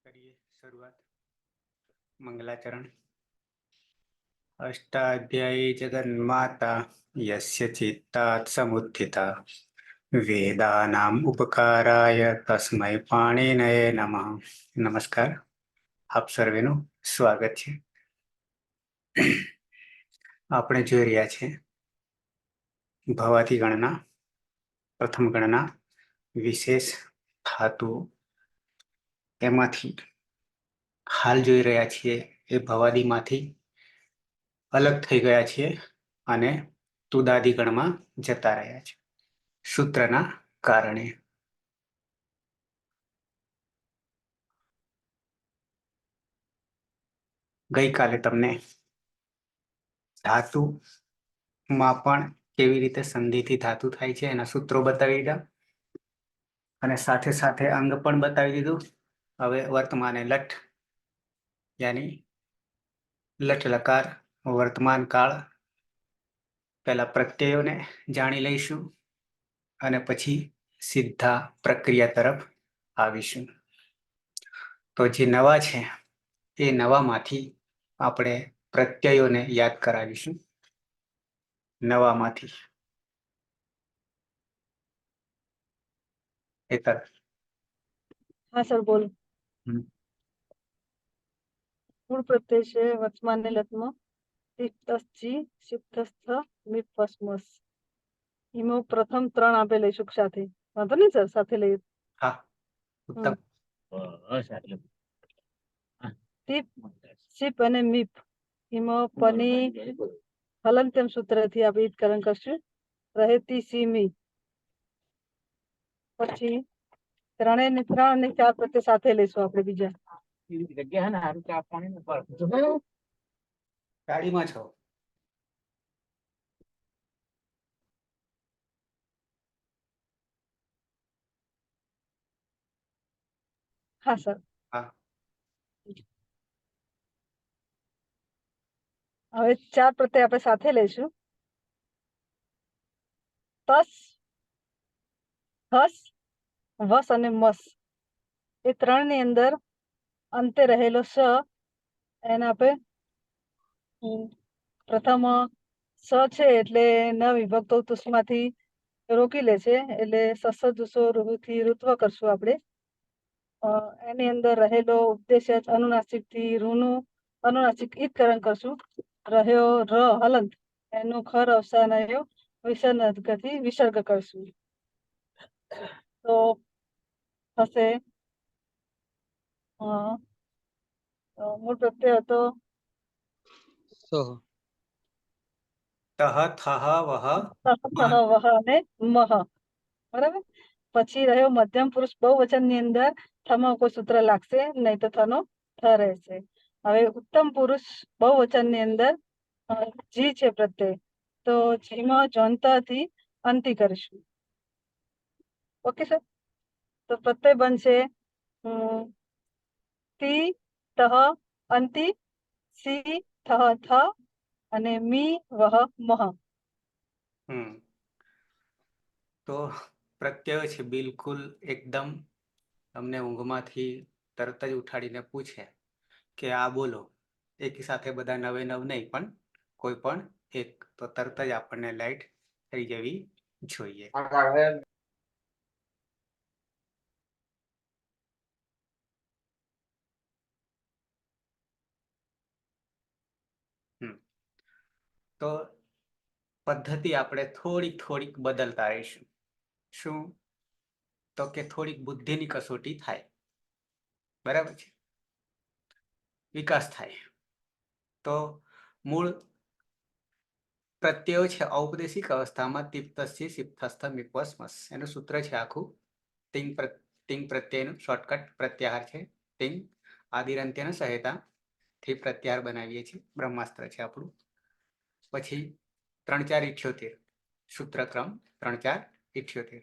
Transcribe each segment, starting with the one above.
કરીએ શરૂઆત. મંગલાચરણ. અષ્ટાધ્યાયી જગન્માતા યસ્ય ચિત્તાत् સમુત્થિતા વેદાનામ ઉપકારાય તસ્મૈ પાણિનયે નમઃ. નમસ્કાર, આપ સર્વેનું સ્વાગત છે. આપણે જોઈ રહ્યા છીએ ભવાતી ગણના, પ્રથમ ગણના, વિશેષ ધાતુ. એમાંથી હાલ જોઈ રહ્યા છીએ એ ભવાદીમાંથી અલગ થઈ ગયા છીએ અને તુદાદિગણમાં જતા રહ્યા છે સૂત્રના કારણે. ગઈકાલે તમને ધાતુમાં પણ કેવી રીતે સંધિથી ધાતુ થાય છે એના સૂત્રો બતાવી દીધા અને સાથે સાથે અંગ પણ બતાવી દીધું. હવે વર્તમાને લઠ યાની લઠ લકાર વર્તમાન કાળ, પહેલા પ્રત્યયોને જાણી લઈશું અને પછી સીધા પ્રક્રિયા તરફ આવીશું. તો જે નવા છે એ નવામાંથી આપણે પ્રત્યયોને યાદ કરાવીશું. નવામાંથી એ તરફ. હા સર, બોલો. મૂળ પ્રત્યય છે વર્તમાન લગ્ન તિપ્તસ્ચી સિપ્તસ્થ મિપસ્મસ. એમાં પ્રથમ 3 આપે લઈશું સાથે. વાંધો નહીં સર, સાથે લઈએ. હા, ઉત્તમ. તિપ, સિપ અને મિપ એમાં પની હલંત્યમ સૂત્રથી આપણે ઈદકરણ કરશું. રહેતી સીમી. પછી 3 અને 4 પ્રત્યય સાથે લઈશું આપણે બીજા. જગ્યા ને હારું ચા પાણી ગાડીમાં છો? હા સર. હા. હવે 4 પ્રત્યય આપણે સાથે લઈશું. તસ, હસ, વસ અને મસ. એ 3 ની અંદર અંતે રહેલો સ એને આપણે પ્રથમ સ છે એટલે ન વિભક્તો તુષ્માંથી રોકી લે છે એટલે સસ દુસો રૂથી ઋત્વ કરશું આપણે. એની અંદર રહેલો ઉપદેશ અનુનાસિક થી ઋનું અનુનાસિક ઈદકરણ કરશું. રહ્યો ર હલંત એનું ખર અવસાન વિસર્ગથી વિસર્ગ કરશું. તો થશે મૂળ પ્રત્યય હતો તહ થહ વહ વહ અને મહ. બરાબર. પછી રહ્યો મધ્યમ પુરુષ બહુવચન ની અંદર થમાં કોઈ સૂત્ર લાગશે નહીં તો થનો થ રહેશે. હવે ઉત્તમ પુરુષ બહુવચન ની અંદર જી છે પ્રત્યય, તો જીમાં જોનતાથી અંતિ કરીશું. Okay sir. તો પ્રત્યય બનશે તી તહ અંતિ સી થહ થ અને મી વહ મહ. તો પ્રત્યય છે બિલકુલ એકદમ તમને ઊંઘમાંથી તરત જ ઉઠાડીને પૂછે કે આ બોલો, એકી સાથે બધા નવે નવ નહીં પણ કોઈ પણ એક, તો તરત જ આપણને લાઈટ થઈ જવી જોઈએ. તો પદ્ધતિ આપણે થોડીક બદલતા રહીશું. શું? તો કે થોડીક બુદ્ધિની કસોટી થાય. બરાબર છે, વિકાસ થાય. તો મૂળ પ્રત્યયો છે ઔપદેશિક અવસ્થામાં તિપ્તસ્ય સિપ્તસ્થ મિપસ્મસ. એનું સૂત્ર છે આખું. તિંગ પ્રત્યયનું શોર્ટકટ પ્રત્યાહાર છે. તિંગ આદિરંત્યના સહાયતા થી પ્રત્યાહાર બનાવીએ છીએ. બ્રહ્માસ્ત્ર છે આપણું. પછી 3 4 78 સૂત્રક્રમ 3 4 78,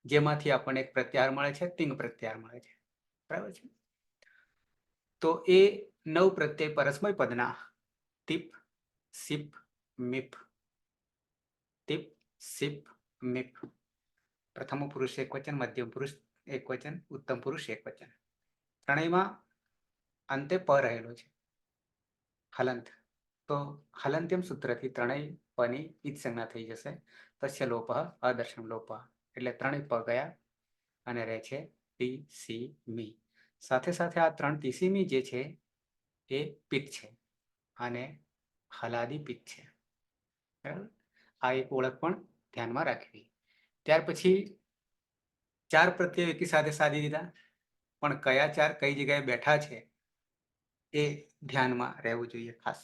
જેમાંથી આપણને એક પ્રત્યાહાર મળે છે, તિંગ પ્રત્યાહાર મળે છે. બરાબર છે. તો એ 9 પ્રત્યય પરસ્મય પદના તિપ, સિપ, મિપ. તિપ, સિપ, મિપ. પ્રથમ પુરુષ એક વચન, મધ્યમ પુરુષ એક વચન, ઉત્તમ પુરુષ એક વચન. ત્રણેયમાં અંતે પ રહેલો છે હલંત. તો હલંત્યમ સૂત્રથી ત્રણેય પની ઈજ સંજ્ઞા થઈ જશે. તસ્ય લોપ અદર્શનમ લોપ, એટલે ત્રણેય પ ગયા અને રહે છે ટી સી મી. સાથે સાથે આ 3 ટીસીમી જે છે એ પિત્ત છે અને હલાદી પિત્ત છે. બરાબર, આ એક ઓળખ પણ ધ્યાનમાં રાખવી. ત્યાર પછી 4 પ્રત્યય એકી સાથે સાધી દીધા, પણ કયા 4 કઈ જગ્યાએ બેઠા છે એ ધ્યાનમાં રહેવું જોઈએ ખાસ.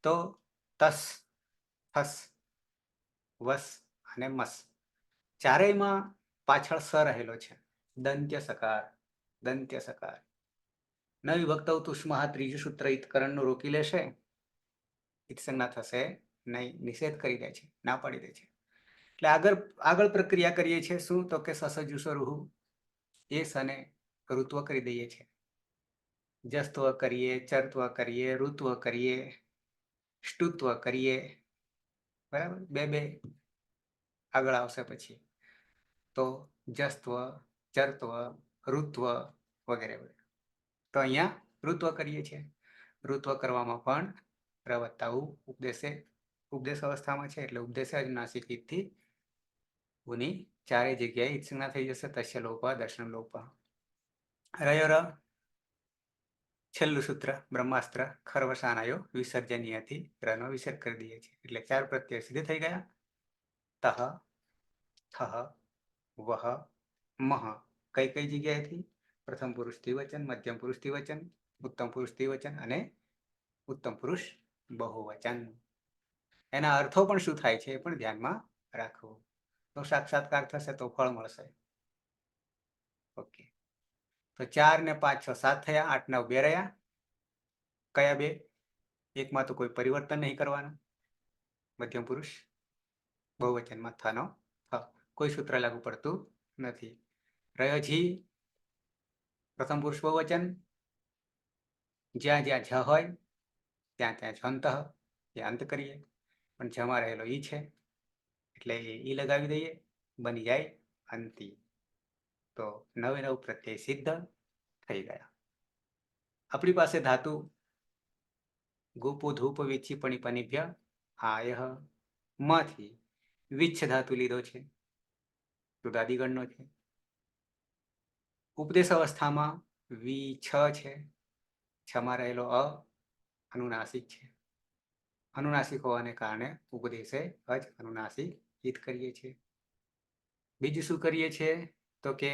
તો તસ, થસ, વસ અને મસ, ચારેયમાં પાછળ સ રહેલો છે. દંત્ય સકાર, દંત્ય સકાર. ન વિભક્ત તુષ્મા ત્રીજું સૂત્ર ઈતકરણનું રોકી લેશે, ઈત્સંજ્ઞા થશે નહીં, નિષેધ કરી દે છે, ના પાડી દે છે. એટલે આગળ પ્રક્રિયા કરીએ છીએ શું, તો કે સસજુસો રૂહુ, એ સને ઋત્વ કરી દઈએ છીએ. જસ્ત્વ કરીએ, ચરત્વ કરીએ, ઋત્વ કરીએ, સ્ટુત્વ કરીએ. બરાબર, બે આગળ આવશે પછી. તો જસ્ત્વ, ચરત્વ, ઋત્વ વગેરે વગેરે. તો અહીંયા ઋત્વ કરીએ છીએ. ઋત્વ કરવામાં પણ પ્રવત્તાઉ ઉપદેશ અવસ્થામાં છે, એટલે ઉપદેશ જ નાસિક ઈદથી ઉની ચારે જગ્યાએ ઈત્સંજ્ઞા થઈ જશે. તસ્ય લોપ દર્શન લોપ. રયોર છેલ્લું સૂત્ર બ્રહ્માસ્ત્ર ખર્વસાનાયો વિસર્જનીયથી રનો વિસર્ગ કરી દઈએ છીએ, એટલે 4 પ્રત્યય સિદ્ધ થઈ ગયા. તહ, થહ, વહ, મહ. કઈ જગ્યાએથી? પ્રથમ પુરુષ દ્વિવચન, મધ્યમ પુરુષ દ્વિવચન, ઉત્તમ પુરુષ દ્વિવચન અને ઉત્તમ પુરુષ બહુવચન. એના અર્થો પણ શું થાય છે એ પણ ધ્યાનમાં રાખવું. તો સાક્ષાત્કાર થશે તો ફળ મળશે. ઓકે, તો 4 ને 5 6 7 થયા, 8 9 2 રહ્યા. કયા 2? એકમાં તો કોઈ પરિવર્તન નહીં કરવાનું, મધ્યમ પુરુષ બહુવચનમાં થનો થ, કોઈ સૂત્ર લાગુ પડતું નથી. રહ્યો જી પ્રથમ પુરુષ બહુવચન, જ્યાં જ્યાં જ હોય ત્યાં ત્યાં છંત, એ અંત કરીએ, પણ જમાં રહેલો ઈ છે એટલે ઈ લગાવી દઈએ, બની જાય અંતિ. તો 9 9 પ્રત્યય સિદ્ધ થઈ ગયા. આપણી પાસે ધાતુ ગોપો ધૂપ વિચ્છી પણી પનિભ્ય આયહ માંથી વિચ્છ ધાતુ લીધો છે, રુદાદિગણનો છે. ઉપદેશ અવસ્થામાં વી છ છે, છમાં રહેલો અનુનાસિક છે. અનુનાસિક હોવાને કારણે ઉપદેશે અજ અનુનાસિક હિત કરીએ છીએ. બીજું શું કરીએ છીએ તો કે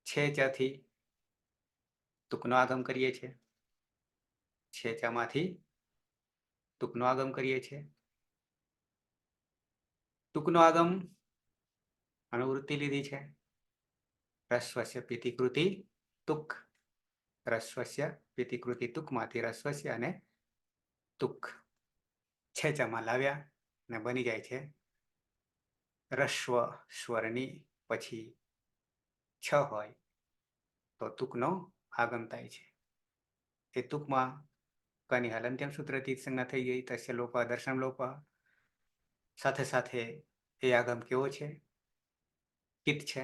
છે ચાથી તુકનો આગમ કરીએ છીએ. છે ચામાંથી તુકનો આગમ કરીએ છીએ. તુકનો આગમ અનુવૃત્તિ લીધી છે. રસ્વસ્ય પિતિકૃતિ તુક, રસ્વસ્ય પિતિકૃતિ તુકમાંથી રસ્વસ્ય અને તુક છેચામાં લાવ્યા ને બની જાય છે રસ્વ. સ્વરની પછી છ હોય તો તુકનો આગમ થાય છે. એ તુકમાં કની હલંત્યમ સૂત્રથી સંજ્ઞા થઈ ગઈ. તસ્ય લોપ દર્શન લોપ. સાથે સાથે એ આગમ કેવો છે? કિત છે,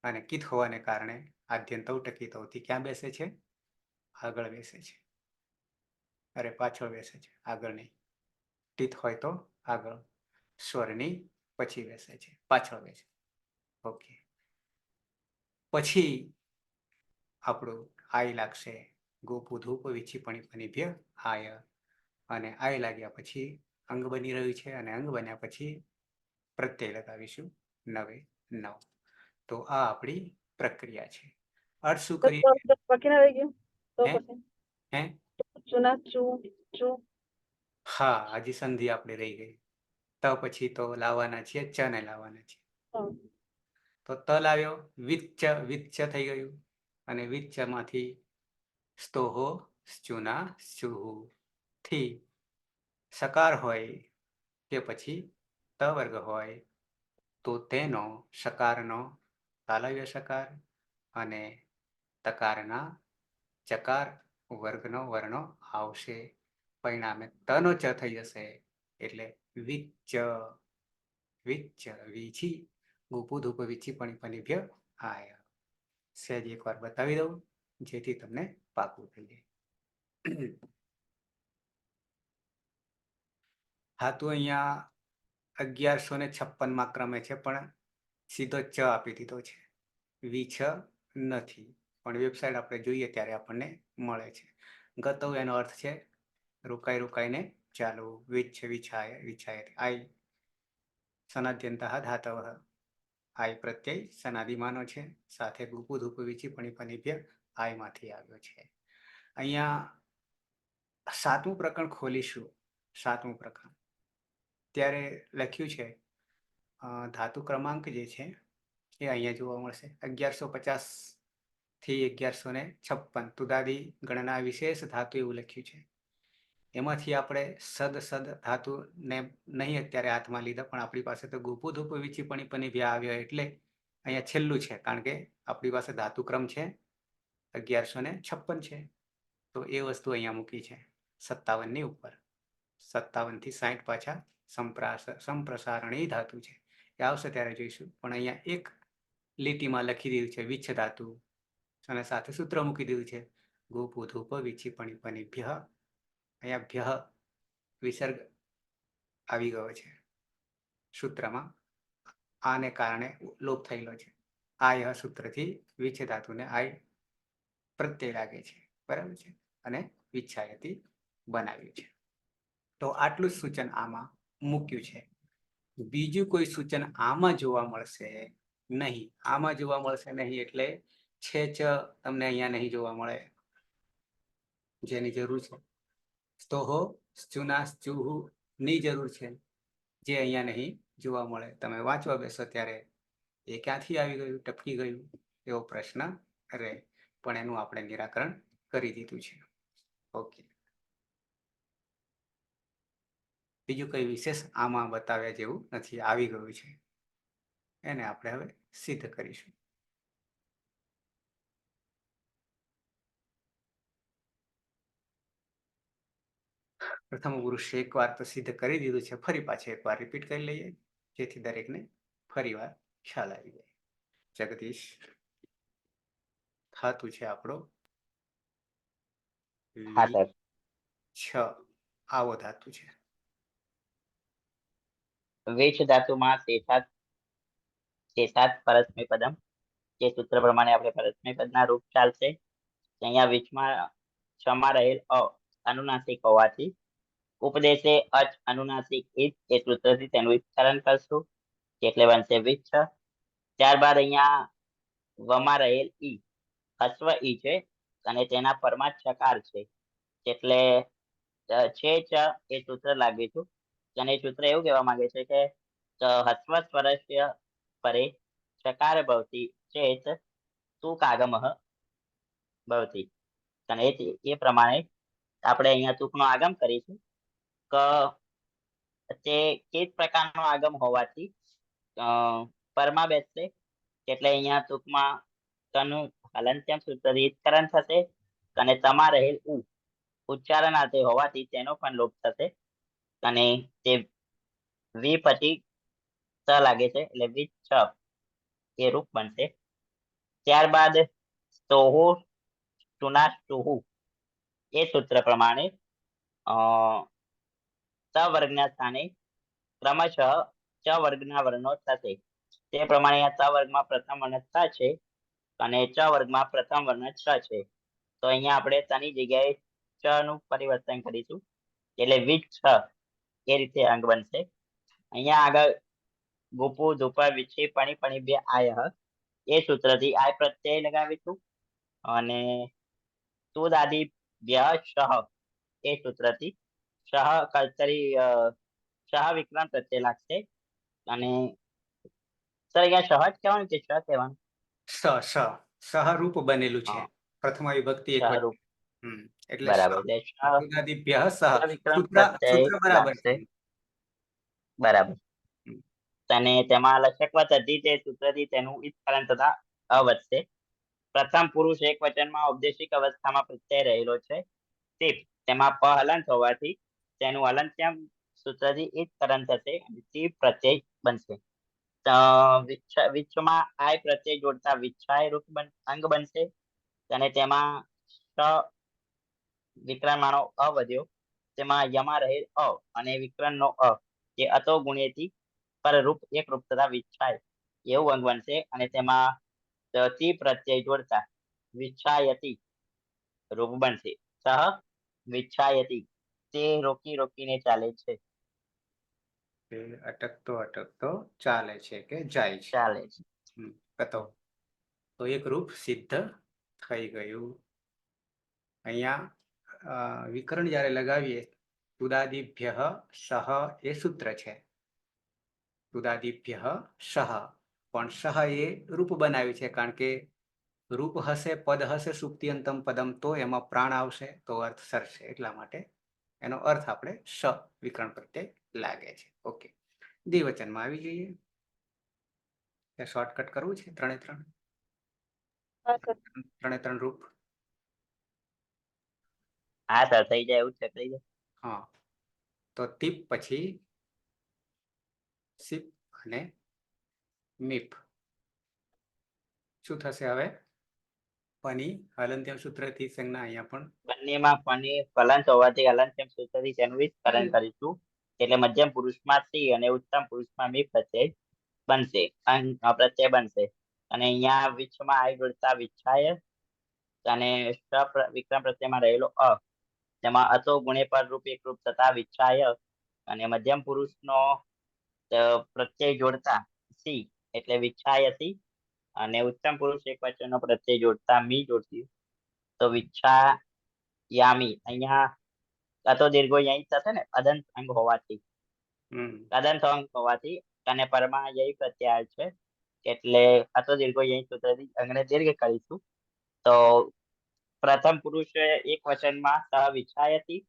અને કિત હોવાને કારણે આદ્યંતૌ ટકિતૌથી ક્યાં બેસે છે? આગળ બેસે છે. અરે પાછળ બેસે છે, આગળ નહીં. ટીત હોય તો આગળ, સ્વરની પછી બેસે છે, પાછળ બેસે. ઓકે, પછી આપણું આય લાગશે. ગોપુ ધૂપ વિછી પણી પનિભ્ય આય, અને આય લાગ્યા પછી અંગ બની રહ્યું છે, અને અંગ બન્યા પછી પ્રત્યય લગાવીશું 9 9. તો આ આપણી પ્રક્રિયા છે. અર્થ શું કરીએ? બાકી ના રહી ગયું તો હે પછી હે ચૂના ચૂ ચૂ. હા, હજી સંધિ આપણે રહી ગઈ. તો પછી તો લાવવાના છીએ, ચ ને લાવવાના છીએ. તો ત લાવ્યો, વિચ્ચ વિચ્ચ થઈ ગયું, અને વિચ્ચમાંથી સ્તોહો સ્ચુના સ્ચુહુ થી સકાર હોય કે પછી ત વર્ગ હોય તો તેનો સકારનો તાલવ્ય સકાર અને તકારના ચકાર વર્ગનો વર્ણો આવશે. પરિણામે તનો ચ થઈ જશે, એટલે વિચ્ચ વિચ્ચ વીછી ગોપુ ધૂપ વિછી પણી પનિભ્ય આય. સહેજ એક વાર બતાવી દઉં. જેથી તમને પાકું થઈ જાય. ધાતુ અહીંયા 1156માં ક્રમે છે, પણ સીધો ચ આપી દીધો છે, વિછ નથી, પણ વેબસાઇટ આપણે જોઈએ ત્યારે આપણને મળે છે. ગતવ એનો અર્થ છે રોકાઈ રોકાઈને ચાલવું. વિચ્છ વિછાય વિછાય આઈ સનાદ્યંતઃ ધાતવ. આઈ પ્રત્યય સનાદિમાનો છે, સાથે ગુપુ ધૂપુ વિચી પણિભ્ય આઈમાંથી આવ્યો છે. અહીંયા 7મું પ્રકરણ ખોલીશું. 7મું પ્રકરણ ત્યારે લખ્યું છે ધાતુ ક્રમાંક જે છે એ અહીંયા જોવા મળશે 1150 થી 1156 તુદાદી ગણના વિશેષ ધાતુ એવું લખ્યું છે. એમાંથી આપણે સદ ધાતુ ને નહીં અત્યારે હાથમાં લીધા, પણ આપણી પાસે તો ગુપુ ધૂપુ વિચી પણિભ્ય આવ્યો એટલે અહીંયા છેલ્લું છે, કારણ કે આપણી પાસે ધાતુ ક્રમ છે 1156 છે, તો એ વસ્તુ અહીંયા મૂકી છે 57ની ઉપર. 57 થી 60 પાછા સંપ્રસારણી ધાતુ છે, એ આવશે ત્યારે જોઈશું. પણ અહીંયા એક લીટીમાં લખી દીધું છે વિચ્છ ધાતુ અને સાથે સૂત્ર મૂકી દીધું છે ગુપુ ધૂપ વિચી પણિભ્ય. અહીંયા ભ્ય વિસર્ગ આવી ગયો છે સૂત્રમાં, આને કારણે લોપ થયેલો છે. આ સૂત્રથી વિચ્છ ધાતુને આઈ પ્રત્યય લાગે છે, બરાબર છે, અને વિચ્છાયતી બનાવ્યું છે. તો આટલું જ સૂચન આમાં મૂક્યું છે. બીજું કોઈ સૂચન આમાં જોવા મળશે નહીં. આમાં જોવા મળશે નહીં એટલે છે ચ તમને અહીંયા નહીં જોવા મળે, જેની જરૂર છે. સ્તોહો સ્ચુના સ્ચુહુ ની જરૂર છે, જે અહીંયા નહીં જોવા મળે. તમે વાંચવા બેસો ત્યારે એ ક્યાંથી આવી ગયું, ટપકી ગયું, એવો પ્રશ્ન રહે, પણ એનું આપણે નિરાકરણ કરી દીધું છે. ઓકે, બીજું કઈ વિશેષ આમાં બતાવ્યા જેવું નથી, આવી ગયું છે. એને આપણે હવે સિદ્ધ કરીશું. પ્રથમ પુરુષ એકવાર તો સિદ્ધ કરી દીધું છે, ફરી પાછું એકવાર રિપીટ કરી લઈએ, જેથી દરેકને ફરીવાર ખ્યાલ આવી જાય. જગદીશ, ધાતુ છે આપણો વિચ્છ, આવો ધાતુ છે. વિચ્છ ધાતુમાં શેષાત પરસ્મૈ પદમ, જે સૂત્ર પ્રમાણે આપણે પરસ્મૈ પદના રૂપ ચાલશે. અહીંયા વિચ્છમાં છમાં રહેલ અ અનુનાસિક હોવાથી ઉપદેશે અચ અનુનાસિક ઇચ એ સૂત્રથી તેનું વિસ્તરણ કરશું, એટલે બનશે વિચ્છ. ત્યારબાદ અહીંયા વમાં રહેલ ઈ હસ્વ ઈ છે અને તેના પરમાં ચકાર છે, એટલે છે ચ એ સૂત્ર લાગીશું. અને સૂત્ર એવું કહેવા માંગે છે કે હસ્વ સ્વરસ્ય પરે ચકાર ભવતી ચેત તુકાગમઃ ભવતી. અને એ પ્રમાણે આપણે અહીંયા તુકનો આગમ કરીશું કે તે કેટ પ્રકારનો આગમ હોવાથી પરમાં બેસશે, એટલે અહીંયા ટૂંકમાં તનું હલંત્યમ સૂત્રીકરણ થશે અને તમા રહેલ ઉ ઉચ્ચારણાર્થે હોવાથી તેનો પણ લોપ થશે અને તે વી પછી સ લાગે છે એટલે વિચ્છ એ રૂપ બનશે. ત્યારબાદ સ્તોહુ સ્તુના સ્તુહુ એ સૂત્ર પ્રમાણે સ વર્ગના સ્થાને ક્રમશઃ ચ વર્ગના વર્ણો થશે. તે પ્રમાણે આ સ વર્ગમાં પ્રથમ વર્ણ સ છે અને ચ વર્ગમાં પ્રથમ વર્ણ છ છે, તો અહીંયા આપણે તની જગ્યાએ ચ નું પરિવર્તન કરીશું, એટલે વિચ્છ એ રીતે અંગ બનશે. અહીંયા આગળ ગુપુ ધૂપ વિચ્છી પણિભ્ય આય એ સૂત્રથી આય પ્રત્યય લગાવીશું અને તુદ આદિ વ્ય શહ એ સૂત્રથી શહ કર્તરી શહ વિક્રમ પ્રત્યય લાગશે. અને સર અહીંયા શહ જ કહેવાનું કે શ કહેવાનું? સહરૂપ બનેલું છે, પ્રથમ વિભક્તિ એક શહરૂપ, એટલે બરાબર, તુદાદિભ્યઃ સહ વિક્રમ સૂત્ર બરાબર લાગશે, બરાબર. અને તેમાં લક્ષકવત અધિ તે સૂત્રથી તેનું વિસ્તરણ તથા અ વધશે. પ્રથમ પુરુષ એક વચનમાં ઔપદેશિક અવસ્થામાં પ્રત્યય રહેલો છે, તે તેમાં પ હલંત હોવાથી તેનું હલંત્યમ સૂત્રથી વિસ્તરણ થશે અને તે પ્રત્યય બનશે. વિચ્છમાં આય પ્રત્યય જોડતા વિચ્છાય રૂપ અંગ બનશે અને તેમાં વિકરણમાનો અ વધ્યો, તેમાં યમાં રહેલ અ અને વિકરણનો અ જે અતો ગુણ્યથી પર રૂપ એક રૂપ તથા વિચ્છાય એવું અંગ બનશે, અને તેમાં તી પ્રત્યય જોડતા વિચ્છાયતી રૂપ બનશે. સહ વિચ્છાયતી, તે રોકીને ચાલે છે. એ અટકતો અટકતો ચાલે છે કે જાય છે. ચાલે છે. કતો તો એક રૂપ સિદ્ધ થઈ ગયું. અહીંયા વિકરણ જ્યારે લગાવીએ તુદાદિભ્ય સહ એ સૂત્ર છે. તુદાદિભ્ય સહ, પણ સહ એ રૂપ બનાવ્યું છે, કારણ કે રૂપ હશે, પદ હશે, સુક્તિઅંતમ પદમ, તો એમાં પ્રાણ આવશે, તો અર્થ સરશે. એટલા માટે એનો અર્થ આપણે સ વિકરણ પ્રત્યે લાગે છે. ઓકે, દ્વિવચનમાં આવી જઈએ. શોર્ટકટ કરવું છે ત્રણે ત્રણ રૂપ. હા સર, થઈ જાય એવું છે, થઈ જાય. હા, તો ટીપ પછી સિપ અને મીપ. શું થશે હવે? પની હલંત્યમ સૂત્રથી સંજ્ઞા અહીંયા પણ બંનેમાં ફની ફલંત હોવાથી હલંત્યમ સૂત્રથી તેનું વિસ્તરણ કરીશું. એટલે મધ્યમ પુરુષમાં સી અને ઉત્તમ પુરુષમાં મી પ્રત્યય બનશે, પ્રત્યય બનશે. અને અહીંયા વિચ્છમાં આઈ જોડતા વિચ્છાય અને વિક્રમ પ્રત્યયમાં રહેલો અ, તેમાં અતો ગુણે પર રૂપ એક રૂપ તથા વિચ્છાય, અને મધ્યમ પુરુષનો પ્રત્યય જોડતા સી એટલે વિચ્છાયતી, અને ઉત્તમ પુરુષ એક વચનનો પ્રત્યય જોડતા મી જોડતી તો વિચ્છાયામી. અહીંયા અતો દીર્ઘો યઈ થશે ને, અદંત અંગ હોવાથી. અદંત અંગ હોવાથી અને પરમાં યઈ પ્રત્યય છે, એટલે અતો દીર્ઘો યઈ સૂત્રથી અંગને દીર્ઘ કરીશું. તો પ્રથમ પુરુષ એક વચનમાં સહ વિચ્છાયતી,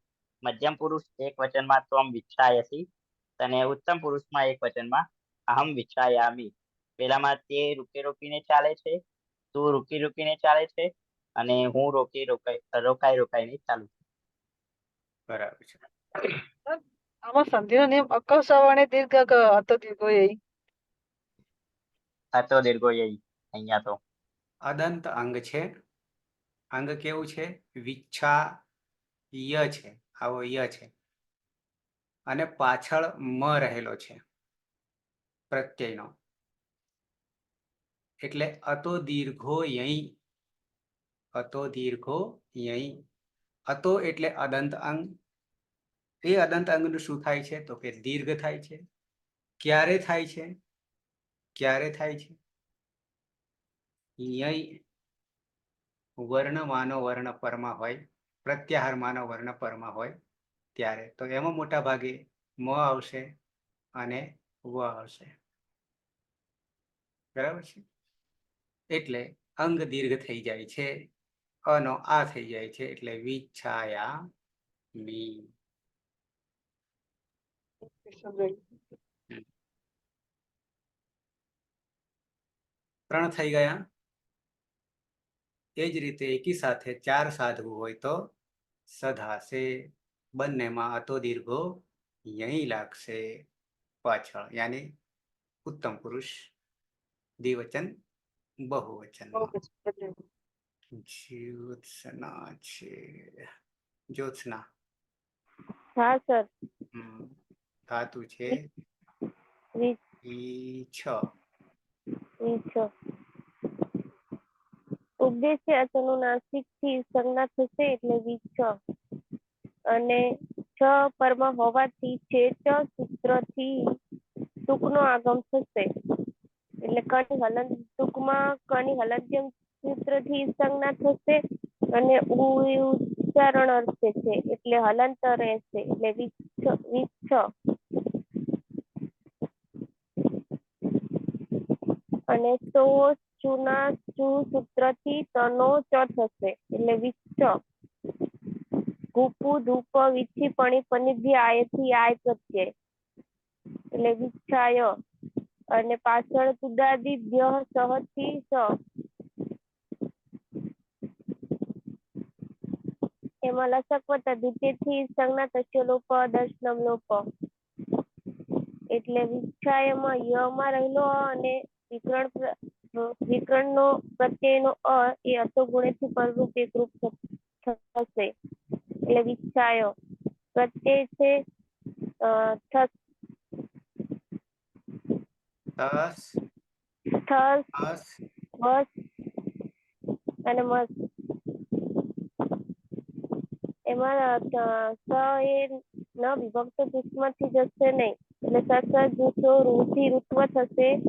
મધ્યમ પુરુષ એક વચનમાં ત્વમ વિચ્છાયતી, અને ઉત્તમ પુરુષમાં એક વચનમાં અહમ વિચ્છાયામી. પેલામાં તે રોકીને ચાલે છે, તું રોકીને ચાલે છે, અને હું રોકાઈને ચાલુ છું. બરાબર છે. આમાં સંધિનો નિયમ અકસ્માત શ્રવણે દીર્ઘ અતો દીર્ઘો યઈ. અતો દીર્ઘો યઈ અહીંયા તો અદંત અંગ છે. અંગ કેવું છે? વિચ્છા ય છે, આવો ય છે, અને પાછળ મ રહેલો છે પ્રત્યયનો, એટલે અતો દીર્ઘો યઈ. અતો દીર્ઘો યઈ. અતો એટલે અદંત અંગ. એ અદંત અંગનું શું થાય છે? તો કે દીર્ઘ થાય છે. ક્યારે થાય છે? યઈ વર્ણમાનો વર્ણ પરમાં હોય, પ્રત્યાહારમાનો વર્ણ પરમાં હોય ત્યારે. તો એમાં મોટા ભાગે મ આવશે અને વ આવશે. બરાબર છે? એટલે અંગ દીર્ઘ થઈ જાય છે, અનો આ થઈ જાય છે, એટલે વિચ્છાયામી. 3 થઈ ગયા. એ જ રીતે એકી સાથે 4 સાધવું હોય તો સધાશે. બંનેમાં અતો દીર્ઘો યઈ લાગશે પાછળ, યાની ઉત્તમ પુરુષ દ્વિવચન બહુવચનમાં. જ્યોત્સના છે. જ્યોત્સના. હા સર. ધાતુ છે ઈચ્છ. ઉપદેશ્ય અનુનાસિક થી સંજ્ઞા થશે, એટલે વિચ્છ, અને છ પરમાં હોવાથી છે સૂત્રથી ટૂંકનો આગમ થશે, એટલે ટૂંકમાં કની હલંત્યમ સૂત્રથી સંજ્ઞા થશે, અને ઉચ્ચારણ અર્થે છે, એટલે હલંત રહેશે, એટલે વિચ્છ. અને સો ચૂના સૂત્રથી તનો ચ થશે, એટલે વિચ્છ. ધૂપુ ધૂપ વિચ્છી પણી પનિધ્ય આયથી આય પ્રત્યય, એટલે વિચ્છાય. અને પાછળ તુદાદી ભ્ય સહથી સ, એમાં લસક વત્તા દ્વિતીયથી સંજ્ઞા તસ્ય લોપ દર્શનમ લોપ, એટલે વિચ્છાયમાં યમાં રહેલો અને વિકરણ વિકર્ણનો પ્રત્યયનો અ એ અસોગુણેથી પરરૂપ એકરૂપ થશે એટલે વિચ્છાય પ્રત્યય છે થસ તસ થસ અસ બસ અને મસ એમાં સ એ ન વિભક્ત જૂથમાંથી જશે નહીં એટલે જૂથો રૂથી રૂત્વ થશે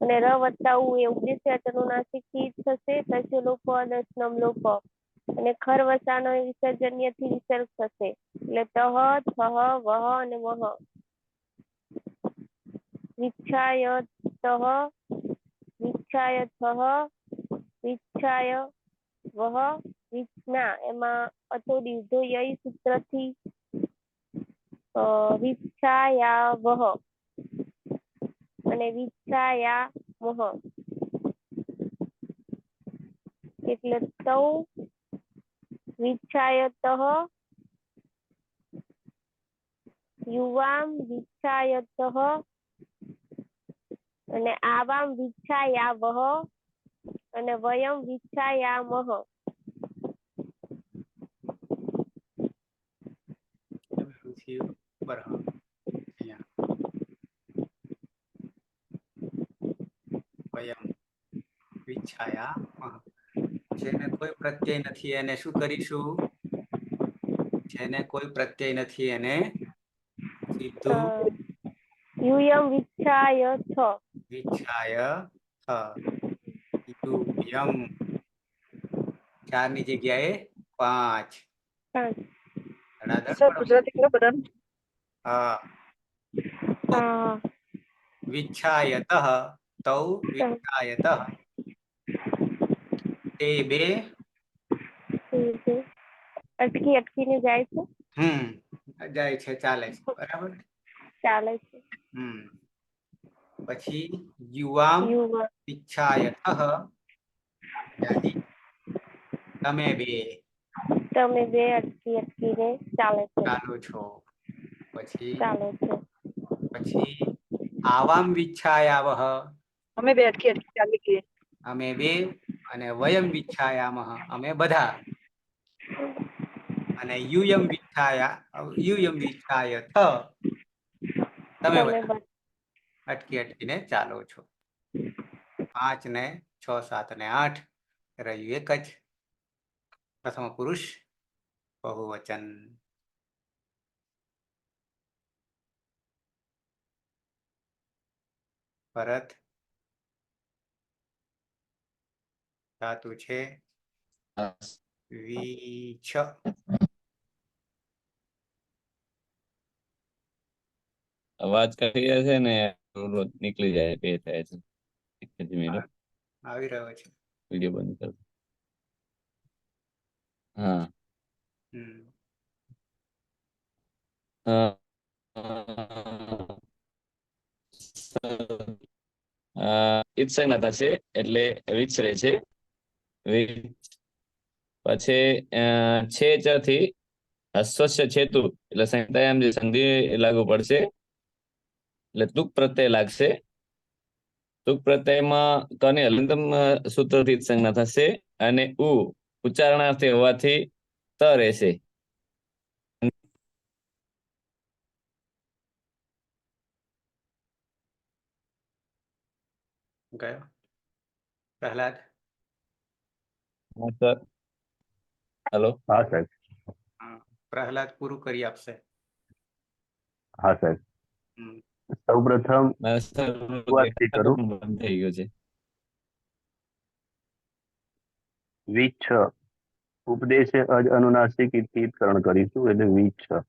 અને ર વત્તા ઉ એ ઉપદેશ્ય અનુનાસિક થી થશે તસ્ય લોપ દશનમ લોપ અને ખર વસાનો એ વિસર્જન્ય થી વિસર્ગ થશે એટલે તહ થહ વહ અને વહ વિચ્છાય તહ વિચ્છાય થહ વિચ્છાય વહ વિચ્છના એમાં અતો દીર્ઘો યય સૂત્રથી વિચ્છાયા વહ અને વિચ્છાયા વહ એટલે તૌ વિચ્છાયતઃ યુવામ વિચ્છાયતઃ અને આવામ વિચ્છાયાવહ અને વયમ વિચ્છાયામહ બરાબર અહીંયા વયમ વિચ્છાયા જેને કોઈ પ્રત્યય નથી એને શું કરીશું? જેને કોઈ પ્રત્યય નથી એને સીધું યુયમ વિચ્છાયથ વિચ્છાય થ યુયમ 4 ની જગ્યાએ 5 ધડાધડ સર પડો. ગુજરાતી કરો બધાને. હા હા વિચ્છાયતઃ તૌ વિચ્છાયતઃ તે બે અટકી અટકીને જાય છે જાય છે ચાલે છે બરાબર. ચાલે છે પછી યુવામ યુવા વિચ્છાયતઃ ત્યાંથી તમે બે તમે બે અટકી અટકીને ચાલે છે ચાલો છો. પછી ચાલે છે પછી આવામ વિચ્છાયાવહ અમે બે અટકી અટકી ચાલી ગઈએ. અમે બે અને વયમ વિચ્છાયામહ અમે બધા અને યુયમ વિચ્છાયથ તમે તમે બધા અટકી અટકીને ચાલો છો. 5 ને 6 7 ને 8 રહ્યું એક જ પ્રથમ પુરુષ બહુવચન. ભરત ધાતુ છે વીછ અવાજ કરી છે ને નીકળી જાય બે થાય છે. આવી રહ્યો છે. વિડીયો બંધ કર. હા ઈત્સંગના થશે એટલે વિચરે છે. પછી છે ચ થી અસ્વસ્ય છેતુ એટલે સંહિતાયામ જે સંધિ લાગુ પડશે એટલે તુક પ્રત્યય લાગશે. તુક પ્રત્યયમાં કની હલંતમ સૂત્રથી સંજ્ઞા થશે અને ઉચ્ચારણાર્થી હોવાથી ત રહેશે. ગયો પ્રહલાદ. હેલો. હા સાહેબ. પ્રહલાદ પૂરું કરી આપશે. હા સાહેબ. સૌપ્રથમ શરૂઆતથી કરું. બંધ થઈ ગયો છે. વિચ્છ ઉપદેશે અજ અનુનાસિક ઈત્કરણ કરીશું એટલે વિચ્છ.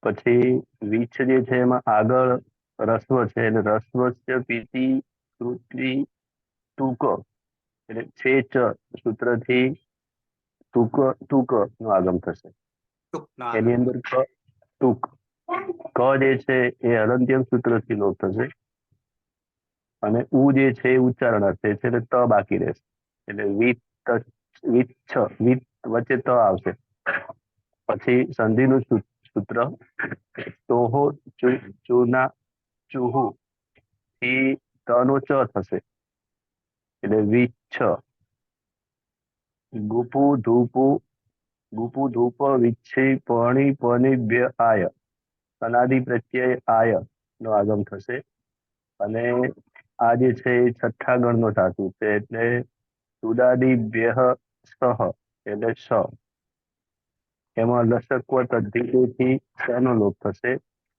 પછી વિચ્છ જે છે એમાં આગળ રસ્વ છે એટલે રસ્વસ્ય પીતિ પૃથ્વી ટૂક એટલે છે ચ સૂત્રથી ટૂક નું આગમ થશે. એની અંદર ટૂક ક જે છે એ અનંત્યમ સૂત્રથી લોપ થશે અને ઉ જે છે એ ઉચ્ચારણાર્થ છે એટલે ત બાકી રહેશે એટલે વિચ્છ વચ્ચે ત આવશે. પછી સંધિનું સૂત્ર તોહો ચૂના ચૂહુ થી ત નો ચ થશે એટલે વિચ્છ. ગુપુ ધૂપ વિચ્છી પણી પનિભ્ય આય. અનાદિ પ્રત્યય આય નો આગમ થશે. અને આ જે છે એ છઠ્ઠા ગણનો ધાતુ છે, એટલે સુદાદિભ્ય સહ એટલે સ. એમાં લસક્વ તદ્ધિતિથી શનો લોપ થશે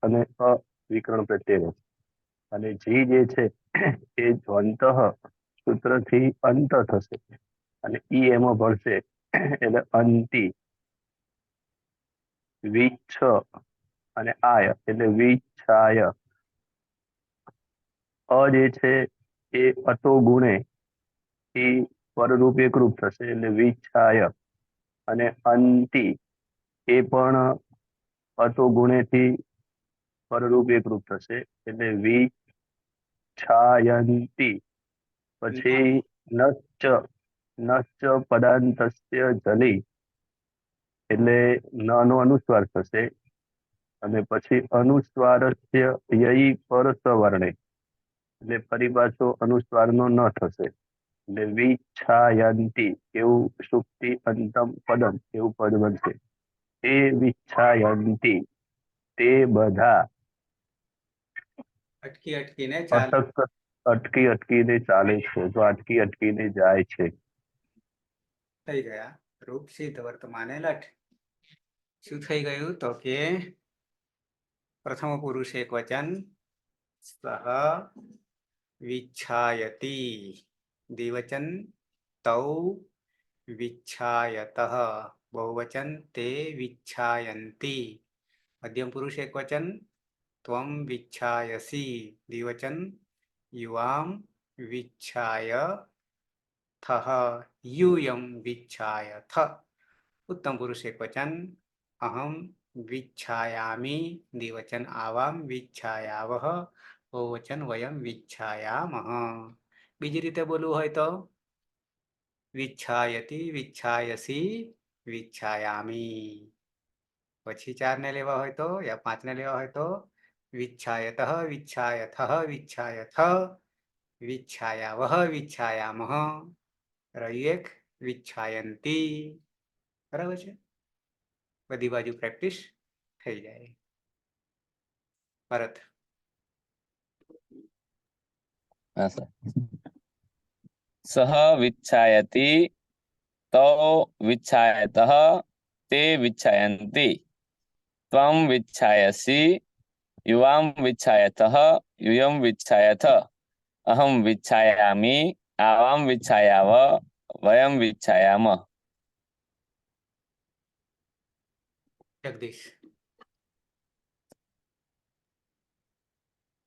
અને અ વિકરણ પ્રત્યય રહેશે. અને જી જે છે એ જ્વંત સૂત્રથી અંત થશે અને ઈ એમાં ભળશે એટલે અંતિ. વિચ્છ અને આય એટલે વિચ્છાય. અ જે છે એ અતો ગુણે થી પરરૂપ એકરૂપ થશે એટલે વિચ્છાય. અને અંતિ એ પણ અતો ગુણેથી પરરૂપ એકરૂપ થશે એટલે વિચ્છાયંતિ. પછી નશ્ચ પદાંતસ્ય જલી એટલે ન નો અનુસ્વાર થશે. અને પછી અનુસ્વારસ્ય યઈ પર સવર્ણે એટલે ફરી પાછો અનુસ્વારનો ન થશે એટલે વિચ્છાયંતિ એવું સુક્તિ અંતમ પદમ એવું પદ બનશે. તે વિચ્છાયંતિ તે બધા અટકીને ચાલે. અટકીને ચાલે છે, તો અટકીને જાય છે. થઈ ગયા રૂપ સિદ્ધ વર્તમાને લઠ. શું થઈ ગયું તો કે પ્રથમ પુરુષ એક વચન સહ વિચ્છાયતી, દ્વિવચન તૌ વિચ્છાયતઃ, બહુવચન તે વિચ્છાયંતી, મધ્યમ પુરુષ એક વચન ત્વમ વિચ્છાયસી, દ્વિવચન યુવામ વિચ્છાયથઃ, यूयं विच्छायथ, उत्तम पुरुष एक वचन अहम विच्छायामि, द्विवचन आवाम विच्छायावः, बहुवचन वयम विच्छायामः. बीजी रीते बोलવું હોય તો વિચ્છાયતિ, વિચ્છાયસી, વિચ્છાયામિ. પછી 4 ને લેવા હોય તો યા 5 ને લેવા હોય તો વિચ્છાયતઃ, વિચ્છાયથઃ, વિચ્છાયથ, વિચ્છાયાવઃ, વિચ્છાયામઃ. રહ્યું એક વિચ્છાયંતી. બરાબર છે, બધી બાજુ પ્રેક્ટિસ થઈ જાય. ભરત. હા સર. સહ વિચ્છાયતિ, તૌ વિચ્છાયતઃ, તે વિચ્છાયન્તિ, ત્વં વિચ્છાયસી, યુવામ વિચ્છાયતઃ, यूयं વિચ્છાયથ, અહમ વિચ્છાયામિ, આવામ વિચ્છાયાવ, વયમ વિચ્છાયામઃ. જગદીશ.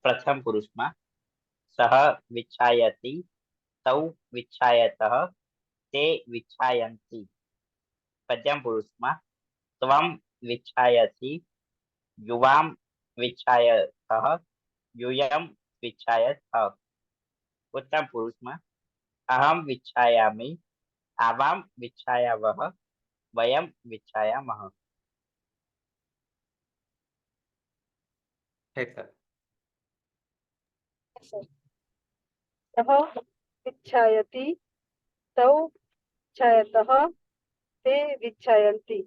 પ્રથમ પુરુષમાં સહ વિચ્છાયતિ, તૌ વિચ્છાયતઃ, તે વિચ્છાયંતિ. મધ્યમ પુરુષમાં ત્વમ વિચ્છાયસી, યુવામ વિચ્છાયતઃ, यूयं વિચ્છાયથ. ઉત્તમ પુરુષમાં અહમ વિચ્છાયામિ, આવામ વિચ્છાયાવઃ, વયમ વિચ્છાયામઃ. હેતલ. સહ વિચ્છાયતિ, તૌ વિચ્છાયતઃ, તે વિચ્છાયન્તિ,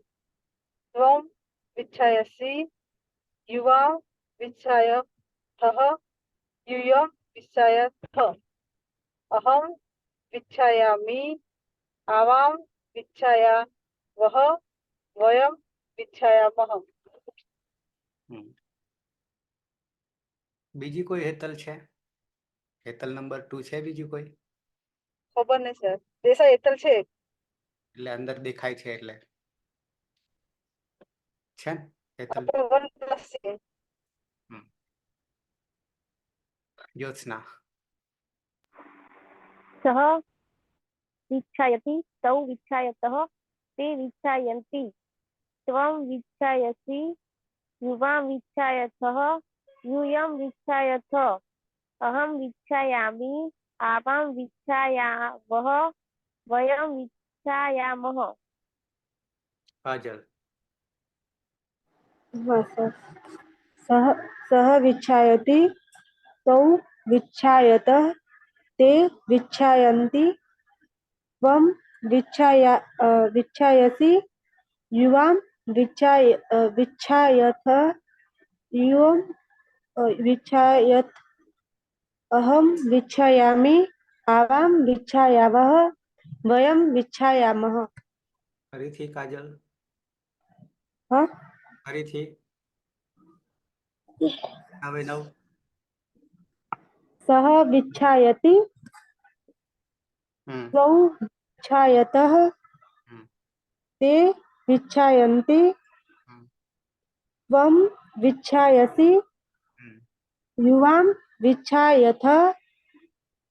ત્વં વિચ્છાયસી, યુવા વિચ્છાયથઃ, यूयं विच्छायथ, अहं विच्छायामि, आवां विच्छायावः, वयं विच्छायामः. બીજી કોઈ હેતલ છે? હેતલ નંબર 2 છે બીજી કોઈ? ખબર નહીં સર, દેસાઈ હેતલ છે. એટલે અંદર દેખાય છે એટલે છે ને હેતલ? આપણે 1+ છે. જ્યોત્સના. સહ વિચ્છાયતિ, તૌ વિચ્છાયતઃ, તે વિચ્છાયન્તિ, ત્વં વિચ્છાયસી, યુવાં વિચ્છાયથઃ, यूयं विच्छायथ, अहं विच्छायामि, आवां विच्छायावः, वयं विच्छायामः. કાજલ. सः विच्छायति, तौ विच्छायतः, ते विच्छायन्ति त्वं विच्छायसि युवां विच्छायथ युवं विच्छायत अहं विच्छायामि आवां विच्छायावः वयं विच्छायामः। ફરીથી કાજલ, हाँ? ફરીથી હવે નવ. सः विच्छायति હમ त्वं विच्छायतः હમ ते विच्छायन्ति હમ त्वं विच्छायसि હમ युवां विच्छायथ